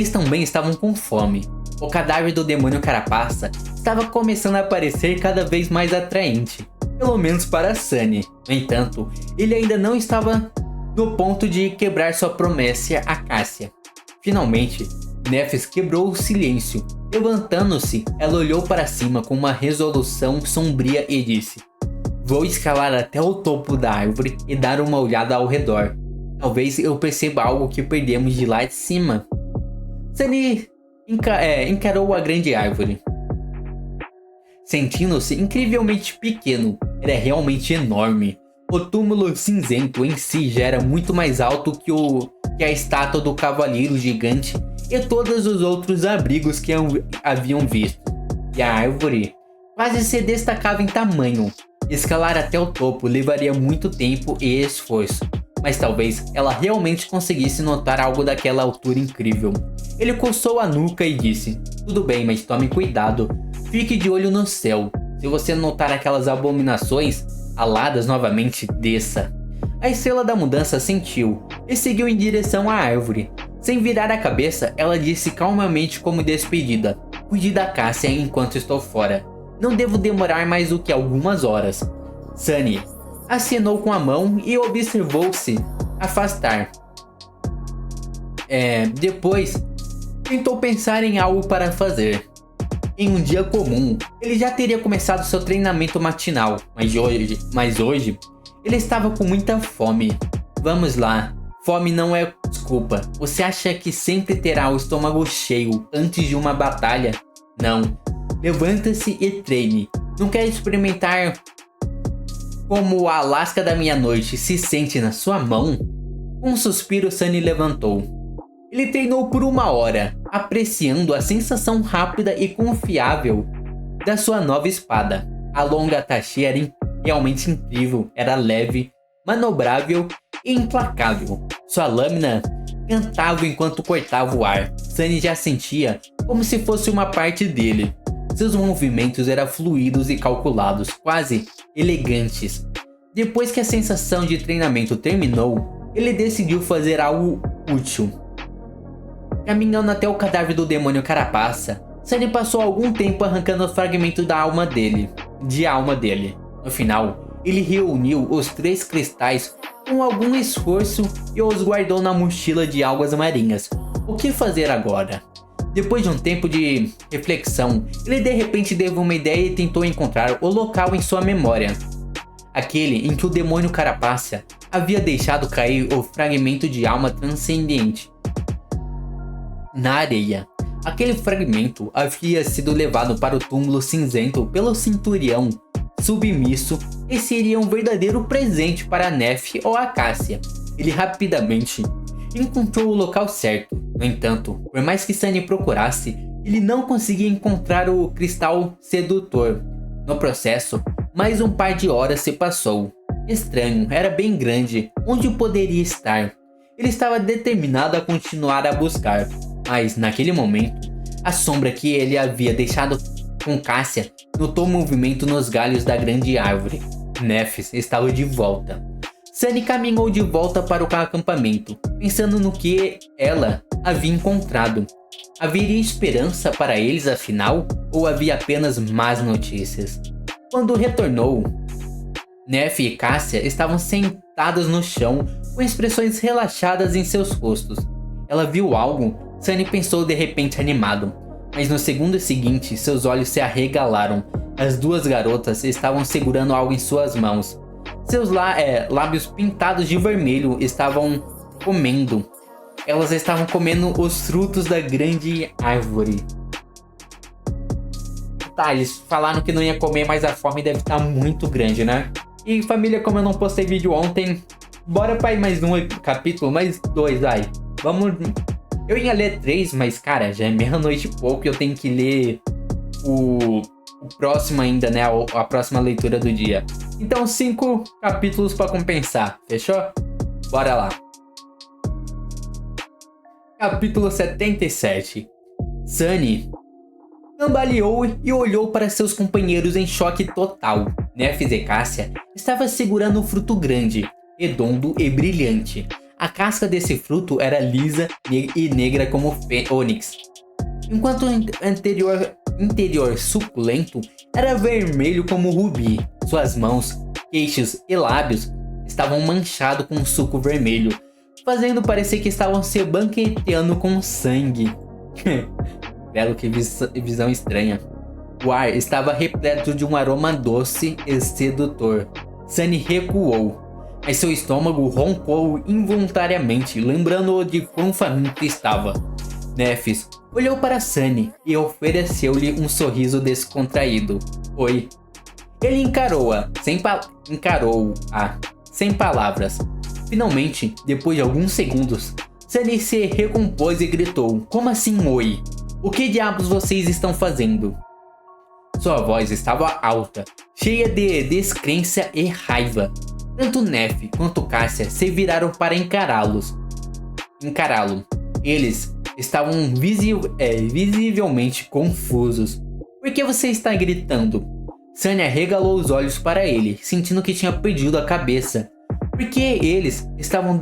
também estavam com fome. O cadáver do demônio carapaça estava começando a parecer cada vez mais atraente, pelo menos para Sunny. No entanto, ele ainda não estava no ponto de quebrar sua promessa a Cássia. Finalmente, Nephis quebrou o silêncio. Levantando-se, ela olhou para cima com uma resolução sombria e disse: vou escalar até o topo da árvore e dar uma olhada ao redor. Talvez eu perceba algo que perdemos de lá de cima. Sunny encarou a grande árvore, sentindo-se incrivelmente pequeno. Era realmente enorme. O túmulo cinzento em si já era muito mais alto que a estátua do cavaleiro gigante e todos os outros abrigos que haviam visto. E a árvore quase se destacava em tamanho. Escalar até o topo levaria muito tempo e esforço, mas talvez ela realmente conseguisse notar algo daquela altura incrível. Ele coçou a nuca e disse: tudo bem, mas tome cuidado. Fique de olho no céu. Se você notar aquelas abominações aladas novamente, desça. A estrela da mudança sentiu e seguiu em direção à árvore. Sem virar a cabeça, ela disse calmamente como despedida: "Cuide da Cássia enquanto estou fora. Não devo demorar mais do que algumas horas." Sunny acenou com a mão e observou-se afastar. Depois, tentou pensar em algo para fazer. Em um dia comum, ele já teria começado seu treinamento matinal, mas hoje ele estava com muita fome. Vamos lá, fome não é desculpa. Você acha que sempre terá o estômago cheio antes de uma batalha? Não. Levanta-se e treine. Não quer experimentar como a lasca da meia-noite se sente na sua mão? Com um suspiro, Sunny levantou. Ele treinou por 1 hora, apreciando a sensação rápida e confiável da sua nova espada. A longa Tachi era realmente incrível, era leve, manobrável e implacável. Sua lâmina cantava enquanto cortava o ar. Sunny já sentia como se fosse uma parte dele. Seus movimentos eram fluidos e calculados, quase elegantes. Depois que a sensação de treinamento terminou, ele decidiu fazer algo útil. Caminhando até o cadáver do demônio carapaça, Sunny passou algum tempo arrancando os fragmentos da alma dele. No final, ele reuniu os 3 cristais com algum esforço e os guardou na mochila de algas marinhas. O que fazer agora? Depois de um tempo de reflexão, ele de repente teve uma ideia e tentou encontrar o local em sua memória. Aquele em que o demônio carapaça havia deixado cair o fragmento de alma transcendente na areia. Aquele fragmento havia sido levado para o túmulo cinzento pelo centurião submisso e seria um verdadeiro presente para Nef ou a Cássia. Ele rapidamente encontrou o local certo. No entanto, por mais que Sunny procurasse, ele não conseguia encontrar o cristal sedutor. No processo, mais um par de horas se passou. Estranho, era bem grande. Onde poderia estar? Ele estava determinado a continuar a buscar. Mas, naquele momento, a sombra que ele havia deixado com Cássia notou movimento nos galhos da grande árvore. Nefis estava de volta. Sunny caminhou de volta para o acampamento, pensando no que ela havia encontrado. Haveria esperança para eles afinal, ou havia apenas más notícias? Quando retornou, Nef e Cássia estavam sentadas no chão com expressões relaxadas em seus rostos. Ela viu algo. Sunny pensou de repente animado, mas no segundo seguinte seus olhos se arregalaram. As 2 garotas estavam segurando algo em suas mãos. Seus lábios pintados de vermelho estavam comendo. Elas estavam comendo os frutos da grande árvore. Tá, eles falaram que não ia comer, mas a fome deve estar muito grande, né? E família, como eu não postei vídeo ontem, bora para mais um capítulo, mais 2, vai. Vamos... Eu ia ler 3, mas cara, já é meia-noite e pouco e eu tenho que ler o próximo ainda, né? A próxima leitura do dia. Então 5 capítulos para compensar, fechou? Bora lá. Capítulo 77. Sunny cambaleou e olhou para seus companheiros em choque total. Nefis e Cássia estava segurando um fruto grande, redondo e brilhante. A casca desse fruto era lisa e negra como ônix, enquanto o interior suculento era vermelho como rubi. Suas mãos, queixos e lábios estavam manchados com suco vermelho, fazendo parecer que estavam se banqueteando com sangue. Belo, que visão estranha. O ar estava repleto de um aroma doce e sedutor. Sunny recuou, mas seu estômago roncou involuntariamente, lembrando-o de quão faminto estava. Nefis olhou para Sunny e ofereceu-lhe um sorriso descontraído. Oi. Ele encarou-a sem palavras. Finalmente, depois de alguns segundos, Sunny se recompôs e gritou: "Como assim, oi? O que diabos vocês estão fazendo?" Sua voz estava alta, cheia de descrença e raiva. Tanto Nef quanto Cássia se viraram para encará-lo. Eles estavam visivelmente confusos. "Por que você está gritando?" Sunny arregalou os olhos para ele, sentindo que tinha perdido a cabeça. Por que eles estavam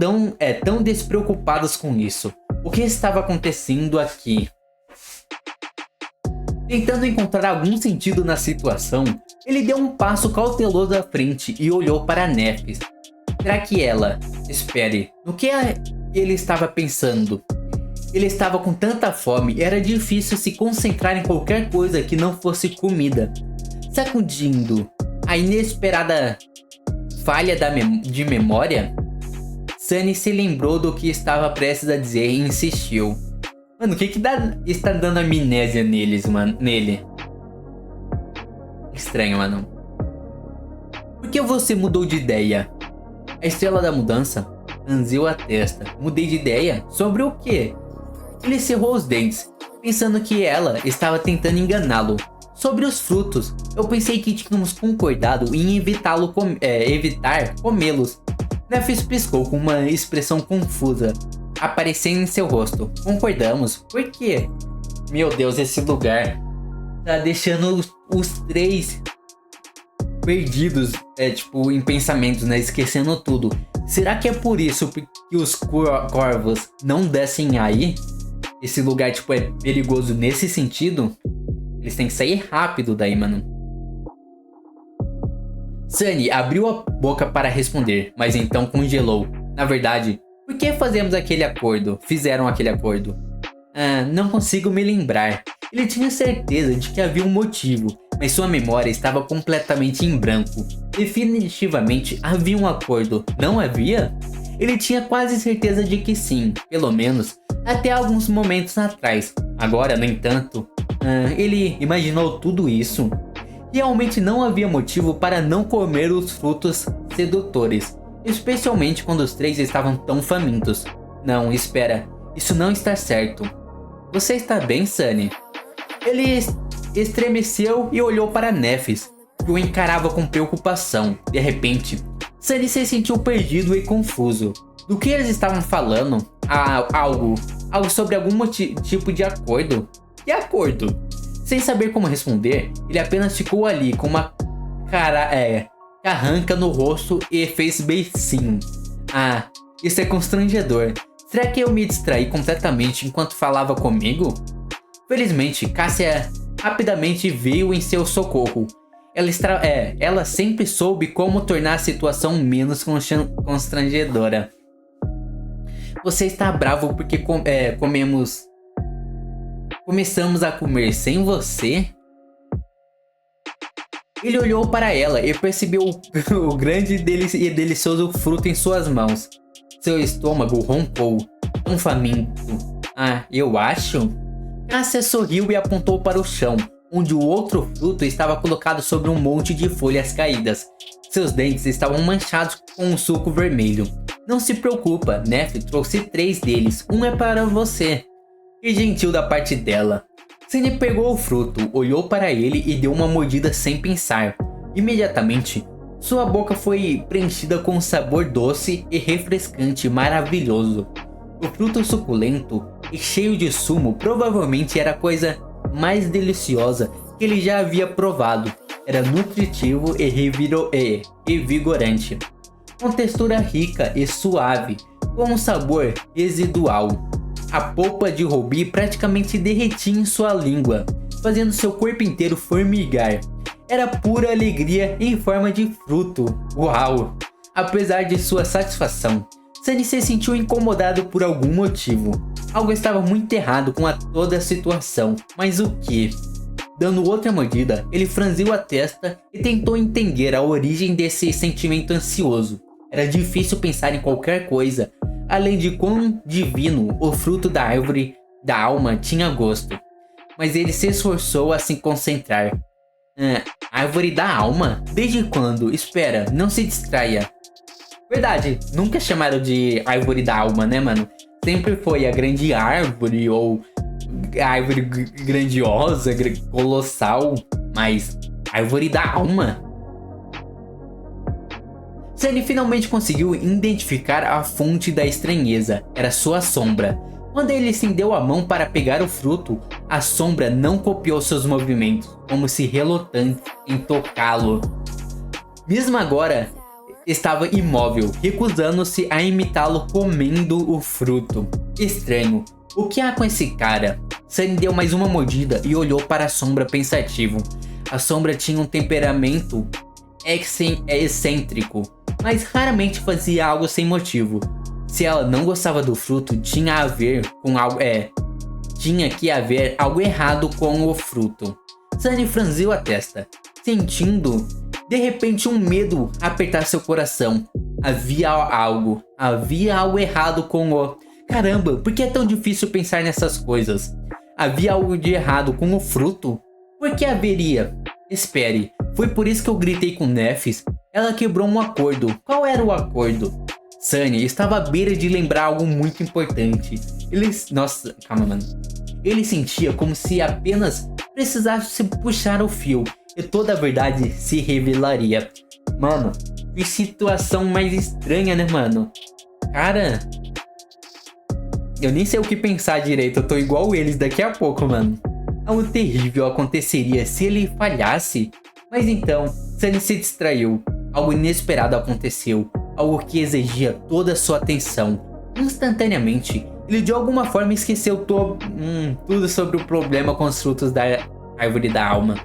tão despreocupados com isso? O que estava acontecendo aqui? Tentando encontrar algum sentido na situação, ele deu um passo cauteloso à frente e olhou para Nefis. Será que ela... Espere, no que ele estava pensando? Ele estava com tanta fome e era difícil se concentrar em qualquer coisa que não fosse comida. Sacudindo a inesperada falha de memória, Sunny se lembrou do que estava prestes a dizer e insistiu. Mano, o que está dando amnésia nele? Estranho, mano. Por que você mudou de ideia? A estrela da mudança franziu a testa. Mudei de ideia? Sobre o quê? Ele cerrou os dentes, pensando que ela estava tentando enganá-lo. Sobre os frutos, eu pensei que tínhamos concordado em evitar comê-los. Nefis piscou com uma expressão confusa, aparecendo em seu rosto. Concordamos? Por quê? Meu Deus, esse lugar tá deixando os três perdidos, em pensamentos, né? Esquecendo tudo. Será que é por isso que os corvos não descem aí? Esse lugar, é perigoso nesse sentido? Eles têm que sair rápido daí, mano. Sunny abriu a boca para responder, mas então congelou. Na verdade, por que fizeram aquele acordo? Não consigo me lembrar. Ele tinha certeza de que havia um motivo, mas sua memória estava completamente em branco. Definitivamente havia um acordo, não havia? Ele tinha quase certeza de que sim, pelo menos até alguns momentos atrás. Agora, no entanto, ele imaginou tudo isso. Realmente não havia motivo para não comer os frutos sedutores, especialmente quando os três estavam tão famintos. Não, espera, isso não está certo. Você está bem, Sunny? Ele estremeceu e olhou para Nefis, que o encarava com preocupação. De repente, Sunny se sentiu perdido e confuso. Do que eles estavam falando? Algo sobre algum tipo de acordo? Que acordo? Sem saber como responder, ele apenas ficou ali com uma carranca no rosto e fez beicinho. Isso é constrangedor. Será que eu me distraí completamente enquanto falava comigo? Felizmente, Cassia rapidamente veio em seu socorro. Ela sempre soube como tornar a situação menos constrangedora. Você está bravo porque começamos a comer sem você? Ele olhou para ela e percebeu o grande e delicioso fruto em suas mãos. Seu estômago roncou, tão faminto. Eu acho? Cassia sorriu e apontou para o chão, onde o outro fruto estava colocado sobre um monte de folhas caídas. Seus dentes estavam manchados com um suco vermelho. Não se preocupa, Nefis trouxe 3 deles. Um é para você. Que gentil da parte dela. Sunny pegou o fruto, olhou para ele e deu uma mordida sem pensar. Imediatamente, sua boca foi preenchida com um sabor doce e refrescante maravilhoso. O fruto suculento e cheio de sumo provavelmente era a coisa mais deliciosa que ele já havia provado. Era nutritivo e revigorante, com textura rica e suave, com um sabor residual. A polpa de rubi praticamente derretia em sua língua, fazendo seu corpo inteiro formigar. Era pura alegria em forma de fruto. Uau! Apesar de sua satisfação, Sunny se sentiu incomodado por algum motivo. Algo estava muito errado com toda a situação, mas o que? Dando outra mordida, ele franziu a testa e tentou entender a origem desse sentimento ansioso. Era difícil pensar em qualquer coisa, além de quão divino o fruto da árvore da alma tinha gosto. Mas ele se esforçou a se concentrar. Árvore da alma? Desde quando? Espera, não se distraia. Verdade, nunca chamaram de árvore da alma, né, mano? Sempre foi a grande árvore ou a árvore grandiosa, colossal, mas árvore da alma? Sunny finalmente conseguiu identificar a fonte da estranheza. Era sua sombra. Quando ele estendeu a mão para pegar o fruto, A sombra não copiou seus movimentos, como se relutante em tocá-lo. Mesmo agora, estava imóvel, recusando-se a imitá-lo comendo o fruto. Estranho. O que há com esse cara? Sunny deu mais uma mordida e olhou para a sombra pensativo. A sombra tinha um temperamento excêntrico, mas raramente fazia algo sem motivo. Se ela não gostava do fruto, tinha que haver algo errado com o fruto. Sunny franziu a testa, sentindo de repente um medo apertar seu coração. Havia algo errado com o... Caramba, por que é tão difícil pensar nessas coisas? Havia algo de errado com o fruto? Por que haveria? Espere, foi por isso que eu gritei com Nefis. Ela quebrou um acordo. Qual era o acordo? Sunny estava à beira de lembrar algo muito importante. Nossa, calma, mano. Ele sentia como se apenas precisasse puxar o fio e toda a verdade se revelaria. Mano, que situação mais estranha, né, mano? Cara, eu nem sei o que pensar direito, eu tô igual eles daqui a pouco, mano. Algo terrível aconteceria se ele falhasse. Mas então, Sunny se distraiu. Algo inesperado aconteceu. Algo que exigia toda a sua atenção. Instantaneamente, ele de alguma forma esqueceu tudo sobre o problema com os frutos da árvore da alma.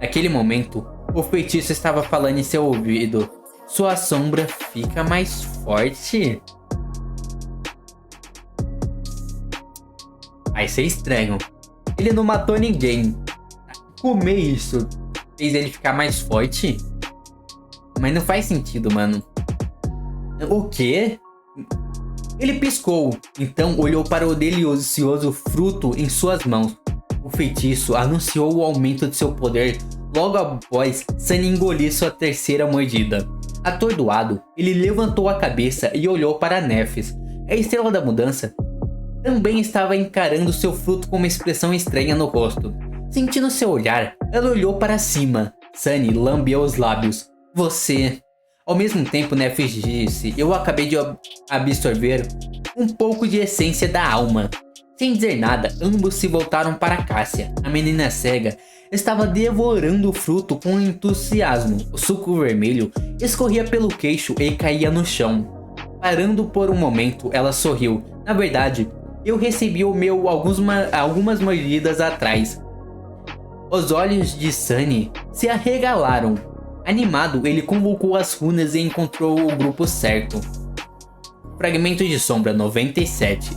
Naquele momento, o feitiço estava falando em seu ouvido. Sua sombra fica mais forte? Vai ser estranho. Ele não matou ninguém. Comer isso fez ele ficar mais forte? Mas não faz sentido, mano. O quê? Ele piscou, então olhou para o delicioso fruto em suas mãos. O feitiço anunciou o aumento de seu poder logo após Sunny engolir sua terceira mordida. Atordoado, ele levantou a cabeça e olhou para Nefis. A estrela da mudança também estava encarando seu fruto com uma expressão estranha no rosto. Sentindo seu olhar, ela olhou para cima. Sunny lambeu os lábios. Você... Ao mesmo tempo, Nefis disse, eu acabei de absorver um pouco de essência da alma. Sem dizer nada, ambos se voltaram para Cássia. A menina cega estava devorando o fruto com entusiasmo. O suco vermelho escorria pelo queixo e caía no chão. Parando por um momento, ela sorriu. Na verdade, eu recebi o meu algumas mordidas atrás. Os olhos de Sunny se arregalaram. Animado, ele convocou as runas e encontrou o grupo certo. Fragmento de sombra 97.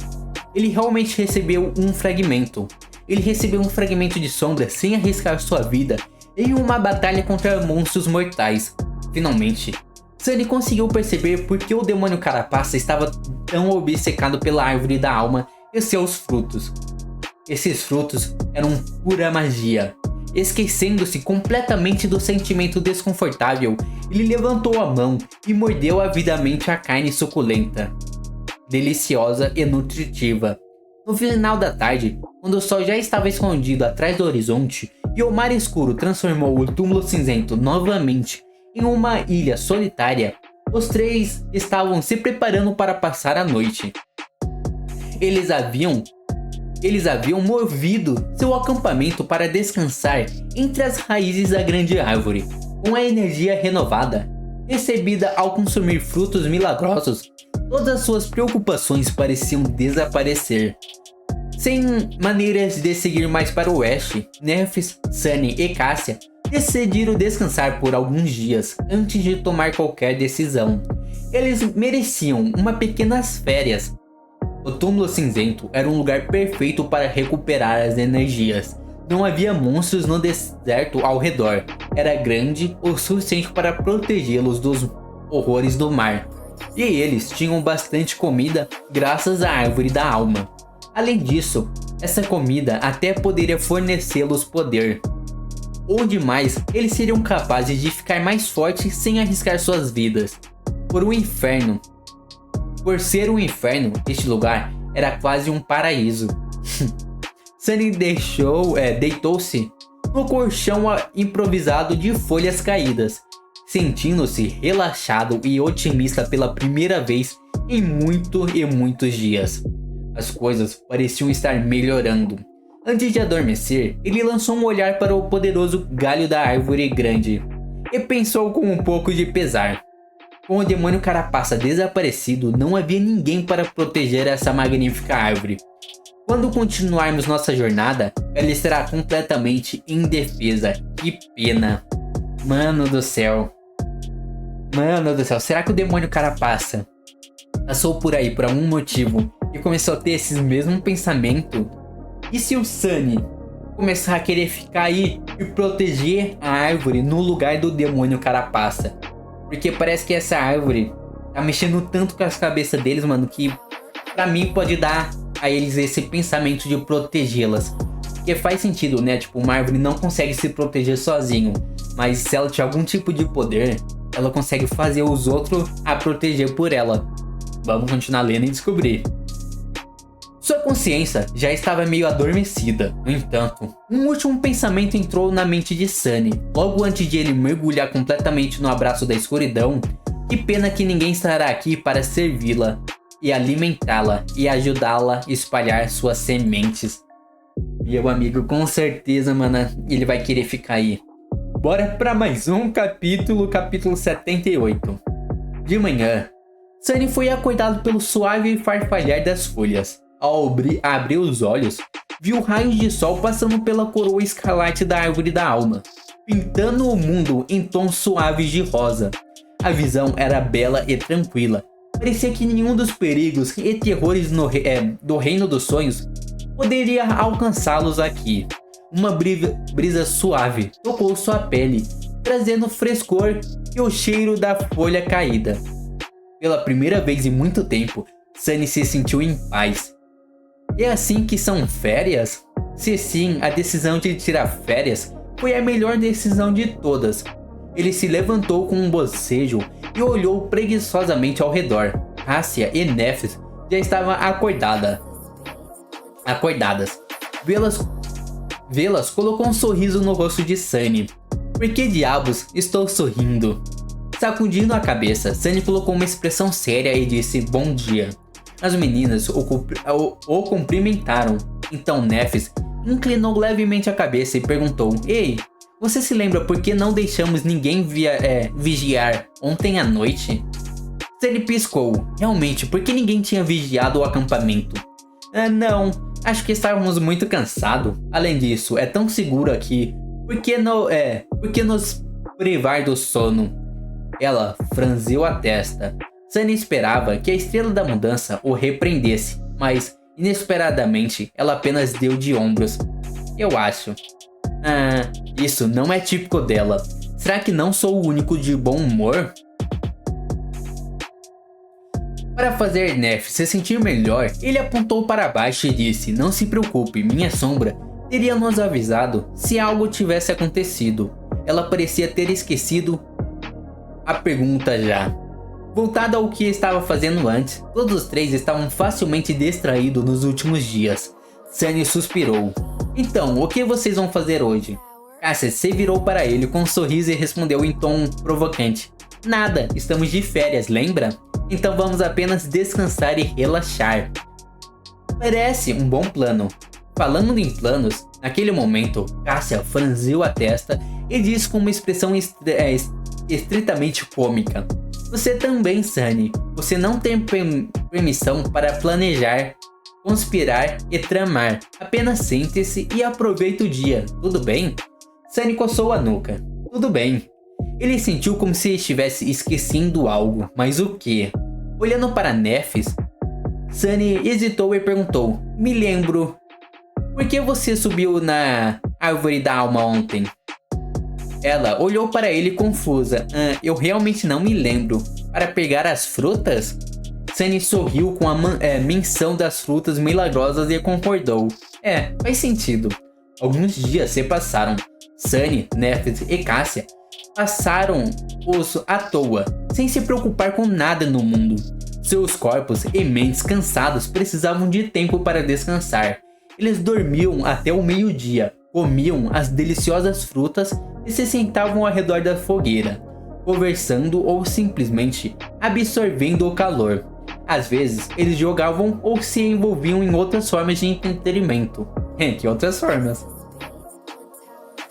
Ele realmente recebeu um fragmento. Ele recebeu um fragmento de sombra sem arriscar sua vida em uma batalha contra monstros mortais. Finalmente, Sunny conseguiu perceber por que o demônio carapaça estava tão obcecado pela árvore da alma e seus frutos. Esses frutos eram pura magia. Esquecendo-se completamente do sentimento desconfortável, ele levantou a mão e mordeu avidamente a carne suculenta, deliciosa e nutritiva. No final da tarde, quando o sol já estava escondido atrás do horizonte e o mar escuro transformou o túmulo cinzento novamente em uma ilha solitária, os três estavam se preparando para passar a noite. Eles haviam movido seu acampamento para descansar entre as raízes da grande árvore. Com a energia renovada, recebida ao consumir frutos milagrosos, todas as suas preocupações pareciam desaparecer. Sem maneiras de seguir mais para o oeste, Nefis, Sunny e Cássia decidiram descansar por alguns dias antes de tomar qualquer decisão. Eles mereciam uma pequenas férias. O túmulo cinzento era um lugar perfeito para recuperar as energias. Não havia monstros no deserto ao redor. Era grande o suficiente para protegê-los dos horrores do mar. E eles tinham bastante comida graças à árvore da alma. Além disso, essa comida até poderia fornecê-los poder. Onde mais eles seriam capazes de ficar mais fortes sem arriscar suas vidas. Por ser um inferno, este lugar era quase um paraíso. Sunny deitou-se no colchão improvisado de folhas caídas, sentindo-se relaxado e otimista pela primeira vez em muitos dias. As coisas pareciam estar melhorando. Antes de adormecer, ele lançou um olhar para o poderoso galho da árvore grande e pensou com um pouco de pesar. Com o demônio carapaça desaparecido, não havia ninguém para proteger essa magnífica árvore. Quando continuarmos nossa jornada, ela estará completamente indefesa. Que pena. Mano do céu. Mano do céu, será que o demônio carapaça passou por aí por algum motivo e começou a ter esses mesmos pensamentos? E se o Sunny começar a querer ficar aí e proteger a árvore no lugar do demônio carapaça? Porque parece que essa árvore tá mexendo tanto com as cabeças deles, mano, que pra mim pode dar a eles esse pensamento de protegê-las. Porque faz sentido, né? Tipo, uma árvore não consegue se proteger sozinho. Mas se ela tiver algum tipo de poder, ela consegue fazer os outros a proteger por ela. Vamos continuar lendo e descobrir. Sua consciência já estava meio adormecida. No entanto, um último pensamento entrou na mente de Sunny. Logo antes de ele mergulhar completamente no abraço da escuridão. Que pena que ninguém estará aqui para servi-la e alimentá-la e ajudá-la a espalhar suas sementes. Meu amigo, com certeza, mano, ele vai querer ficar aí. Bora para mais um capítulo 78. De manhã, Sunny foi acordado pelo suave farfalhar das folhas. Ao abrir os olhos, viu raios de sol passando pela coroa escarlate da árvore da alma, pintando o mundo em tons suaves de rosa. A visão era bela e tranquila. Parecia que nenhum dos perigos e terrores do reino dos sonhos poderia alcançá-los aqui. Uma brisa suave tocou sua pele, trazendo frescor e o cheiro da folha caída. Pela primeira vez em muito tempo, Sunny se sentiu em paz. É assim que são férias? Se sim, a decisão de tirar férias foi a melhor decisão de todas. Ele se levantou com um bocejo e olhou preguiçosamente ao redor. Cassia e Nephis já estavam acordadas. Vê-las colocou um sorriso no rosto de Sunny. Por que diabos estou sorrindo? Sacudindo a cabeça, Sunny colocou uma expressão séria e disse bom dia. As meninas o cumprimentaram. Então Nephis inclinou levemente a cabeça e perguntou: Ei, você se lembra por que não deixamos ninguém vigiar ontem à noite? Sunny piscou. Realmente, por que ninguém tinha vigiado o acampamento? Não, acho que estávamos muito cansados. Além disso, é tão seguro aqui. Por que nos privar do sono? Ela franziu a testa. Sunny esperava que a estrela da mudança o repreendesse, mas inesperadamente ela apenas deu de ombros. Eu acho. Isso não é típico dela. Será que não sou o único de bom humor? Para fazer Neff se sentir melhor, ele apontou para baixo e disse: Não se preocupe, minha sombra teria nos avisado se algo tivesse acontecido. Ela parecia ter esquecido a pergunta já. Voltado ao que estava fazendo antes, todos os três estavam facilmente distraídos nos últimos dias. Sunny suspirou. Então, o que vocês vão fazer hoje? Cassia se virou para ele com um sorriso e respondeu em tom provocante. Nada, estamos de férias, lembra? Então vamos apenas descansar e relaxar. Parece um bom plano. Falando em planos, naquele momento, Cassia franziu a testa e disse com uma expressão estritamente cômica. Você também, Sunny. Você não tem permissão para planejar, conspirar e tramar. Apenas sente-se e aproveite o dia, tudo bem? Sunny coçou a nuca. Tudo bem. Ele sentiu como se estivesse esquecendo algo, mas o que? Olhando para Nephis, Sunny hesitou e perguntou: Me lembro. Por que você subiu na árvore da alma ontem? Ela olhou para ele confusa. Eu realmente não me lembro. Para pegar as frutas? Sunny sorriu com a menção das frutas milagrosas e concordou. Faz sentido. Alguns dias se passaram. Sunny, Nephis e Cassia passaram-os à toa, sem se preocupar com nada no mundo. Seus corpos e mentes cansados precisavam de tempo para descansar. Eles dormiam até o meio-dia, comiam as deliciosas frutas e se sentavam ao redor da fogueira, conversando ou simplesmente absorvendo o calor. Às vezes, eles jogavam ou se envolviam em outras formas de entretenimento. Entre outras formas.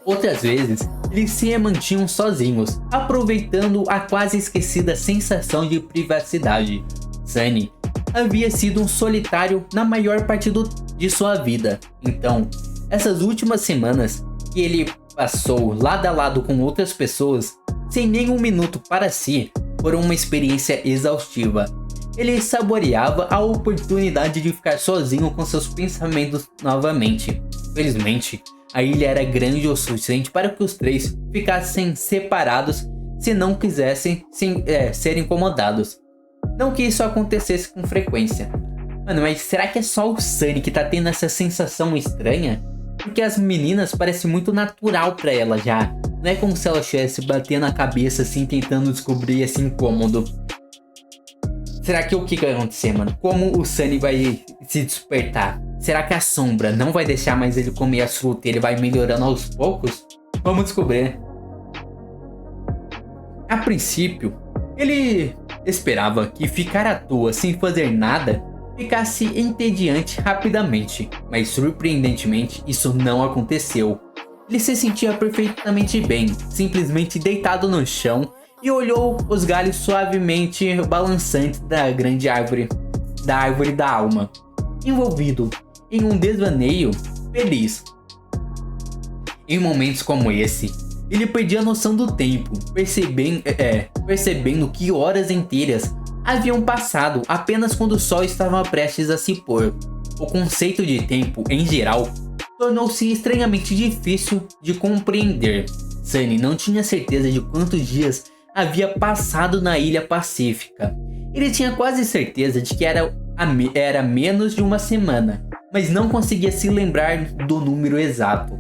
Outras vezes, eles se mantinham sozinhos, aproveitando a quase esquecida sensação de privacidade. Sunny havia sido um solitário na maior parte de sua vida, então, essas últimas semanas que ele passou lado a lado com outras pessoas, sem nenhum minuto para si, foram uma experiência exaustiva. Ele saboreava a oportunidade de ficar sozinho com seus pensamentos novamente. Felizmente, a ilha era grande o suficiente para que os três ficassem separados se não quisessem ser incomodados. Não que isso acontecesse com frequência. Mano, mas será que é só o Sunny que tá tendo essa sensação estranha? Porque as meninas parecem muito natural pra ela já. Não é como se ela estivesse batendo a cabeça assim, tentando descobrir esse incômodo. Será que o que vai acontecer, mano? Como o Sunny vai se despertar? Será que a sombra não vai deixar mais ele comer as frutas e ele vai melhorando aos poucos? Vamos descobrir. A princípio, ele esperava que ficar à toa sem fazer nada ficasse entediante rapidamente, mas surpreendentemente isso não aconteceu. Ele se sentia perfeitamente bem, simplesmente deitado no chão e olhou os galhos suavemente balançantes da grande árvore da alma, envolvido em um desvaneio feliz. Em momentos como esse, ele perdia a noção do tempo, percebendo que horas inteiras haviam passado apenas quando o sol estava prestes a se pôr. O conceito de tempo, em geral, tornou-se estranhamente difícil de compreender. Sunny não tinha certeza de quantos dias havia passado na ilha pacífica. Ele tinha quase certeza de que era menos de uma semana, mas não conseguia se lembrar do número exato.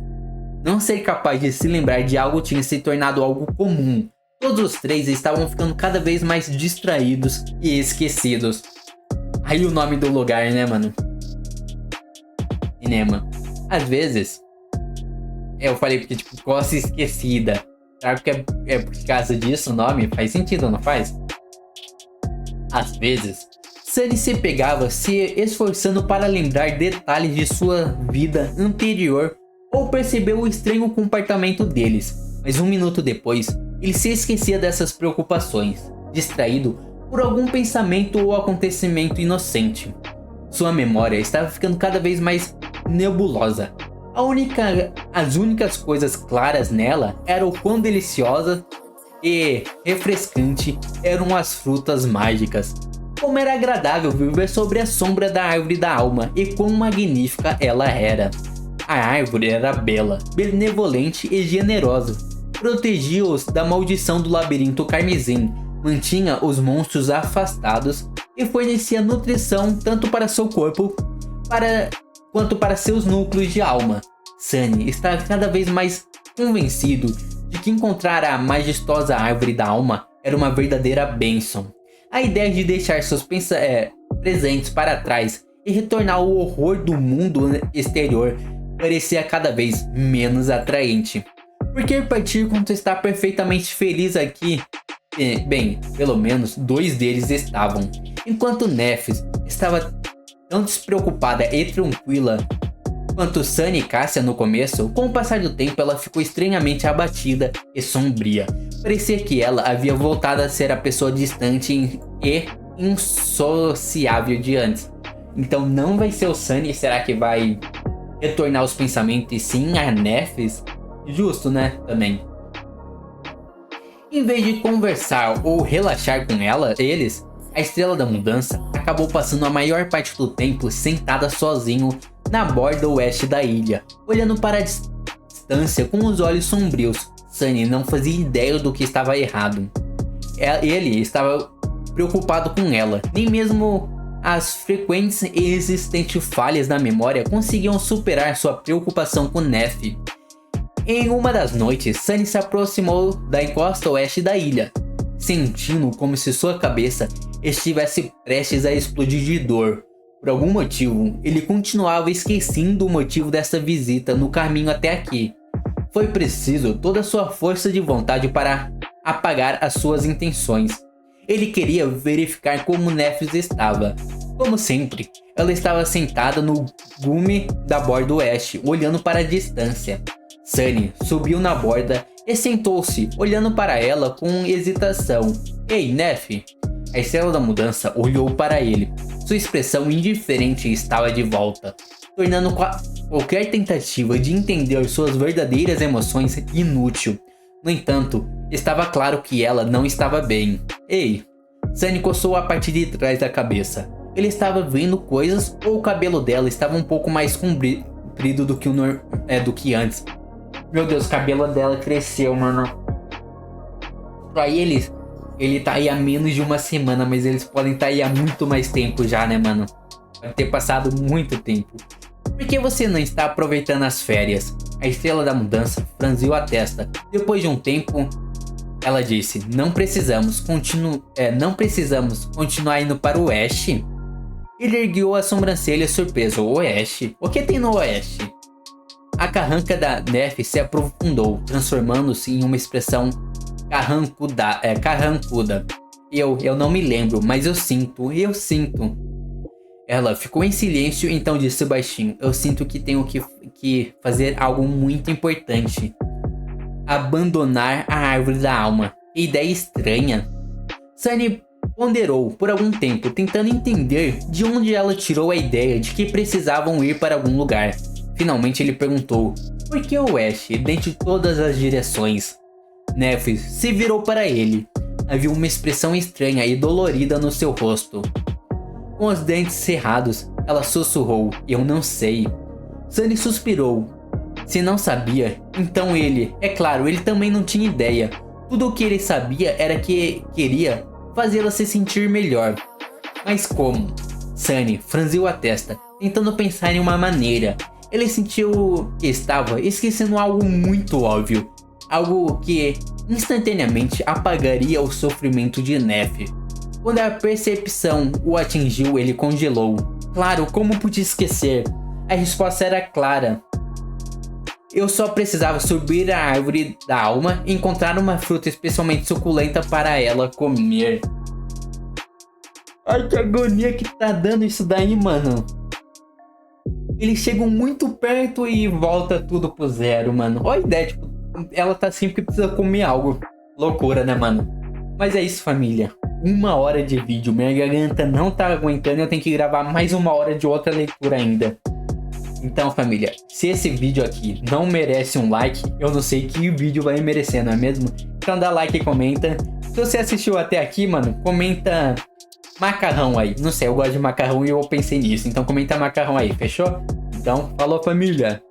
Não ser capaz de se lembrar de algo tinha se tornado algo comum. Todos os três estavam ficando cada vez mais distraídos e esquecidos. Aí o nome do lugar, né, mano? Cinema. Às vezes, eu falei porque, tipo, coisa esquecida. Será que é por causa disso o nome? Faz sentido, não faz? Às vezes, Sunny se pegava se esforçando para lembrar detalhes de sua vida anterior ou perceber o estranho comportamento deles. Mas um minuto depois, ele se esquecia dessas preocupações, distraído por algum pensamento ou acontecimento inocente. Sua memória estava ficando cada vez mais nebulosa. As únicas coisas claras nela eram o quão deliciosa e refrescante eram as frutas mágicas. Como era agradável viver sobre a sombra da árvore da alma e quão magnífica ela era. A árvore era bela, benevolente e generosa. Protegia-os da maldição do labirinto carmesim, mantinha os monstros afastados e fornecia nutrição tanto para seu corpo quanto para seus núcleos de alma. Sunny estava cada vez mais convencido de que encontrar a majestosa árvore da alma era uma verdadeira bênção. A ideia de deixar seus presentes para trás e retornar ao horror do mundo exterior parecia cada vez menos atraente. Por que partir quando está perfeitamente feliz aqui? Bem, pelo menos dois deles estavam. Enquanto Nephis estava tão despreocupada e tranquila quanto Sunny e Cassia no começo, com o passar do tempo ela ficou estranhamente abatida e sombria. Parecia que ela havia voltado a ser a pessoa distante e insociável de antes. Então não vai ser o Sunny, será que vai retornar os pensamentos e sim a Nephis? Justo, né? Também. Em vez de conversar ou relaxar com eles, a Estrela da Mudança acabou passando a maior parte do tempo sentada sozinho na borda oeste da ilha, olhando para a distância com os olhos sombrios. Sunny não fazia ideia do que estava errado. Ele estava preocupado com ela, nem mesmo as frequentes e existentes falhas na memória conseguiam superar sua preocupação com Nephis. Em uma das noites, Sunny se aproximou da encosta oeste da ilha, sentindo como se sua cabeça estivesse prestes a explodir de dor. Por algum motivo, ele continuava esquecendo o motivo dessa visita no caminho até aqui. Foi preciso toda a sua força de vontade para apagar as suas intenções. Ele queria verificar como Nephis estava. Como sempre, Ela estava sentada no gume da borda oeste, olhando para a distância. Sunny subiu na borda e sentou-se, olhando para ela com hesitação. Ei, Neff! A estrela da mudança olhou para ele. Sua expressão indiferente estava de volta, tornando qualquer tentativa de entender suas verdadeiras emoções inútil. No entanto, estava claro que ela não estava bem. Ei! Sunny coçou a parte de trás da cabeça. Ele estava vendo coisas ou o cabelo dela estava um pouco mais comprido do que antes. Meu Deus, o cabelo dela cresceu, mano. Pra ele tá aí há menos de uma semana, mas eles podem estar aí há muito mais tempo já, né, mano? Pode ter passado muito tempo. Por que você não está aproveitando as férias? A estrela da mudança franziu a testa. Depois de um tempo, ela disse: não precisamos continuar indo para o oeste? Ele ergueu a sobrancelha surpreso. O oeste? O que tem no oeste? A carranca da Neff se aprofundou, transformando-se em uma expressão carrancuda. Eu não me lembro, mas eu sinto. Ela ficou em silêncio, então disse baixinho: eu sinto que tenho que fazer algo muito importante. Abandonar a árvore da alma. Que ideia estranha. Sunny ponderou por algum tempo, tentando entender de onde ela tirou a ideia de que precisavam ir para algum lugar. Finalmente ele perguntou: por que o oeste, dentre todas as direções? Neff se virou para ele. Havia uma expressão estranha e dolorida no seu rosto. Com os dentes cerrados, ela sussurrou: eu não sei. Sunny suspirou. Se não sabia, então ele também não tinha ideia. Tudo o que ele sabia era que queria fazê-la se sentir melhor. Mas como? Sunny franziu a testa, tentando pensar em uma maneira. Ele sentiu que estava esquecendo algo muito óbvio. Algo que instantaneamente apagaria o sofrimento de Neff. Quando a percepção o atingiu, ele congelou. Claro, como podia esquecer? A resposta era clara. Eu só precisava subir a árvore da alma e encontrar uma fruta especialmente suculenta para ela comer. Ai, que agonia que tá dando isso daí, mano. Eles chegam muito perto e volta tudo pro zero, mano. Olha a ideia, tipo, ela tá sempre que precisa comer algo. Loucura, né, mano? Mas é isso, família. 1 hora de vídeo. Minha garganta não tá aguentando e eu tenho que gravar mais 1 hora de outra leitura ainda. Então, família, se esse vídeo aqui não merece um like, eu não sei que vídeo vai merecer, não é mesmo? Então dá like e comenta. Se você assistiu até aqui, mano, comenta macarrão aí. Não sei, eu gosto de macarrão e eu pensei nisso. Então comenta macarrão aí, fechou? Então, falou, família!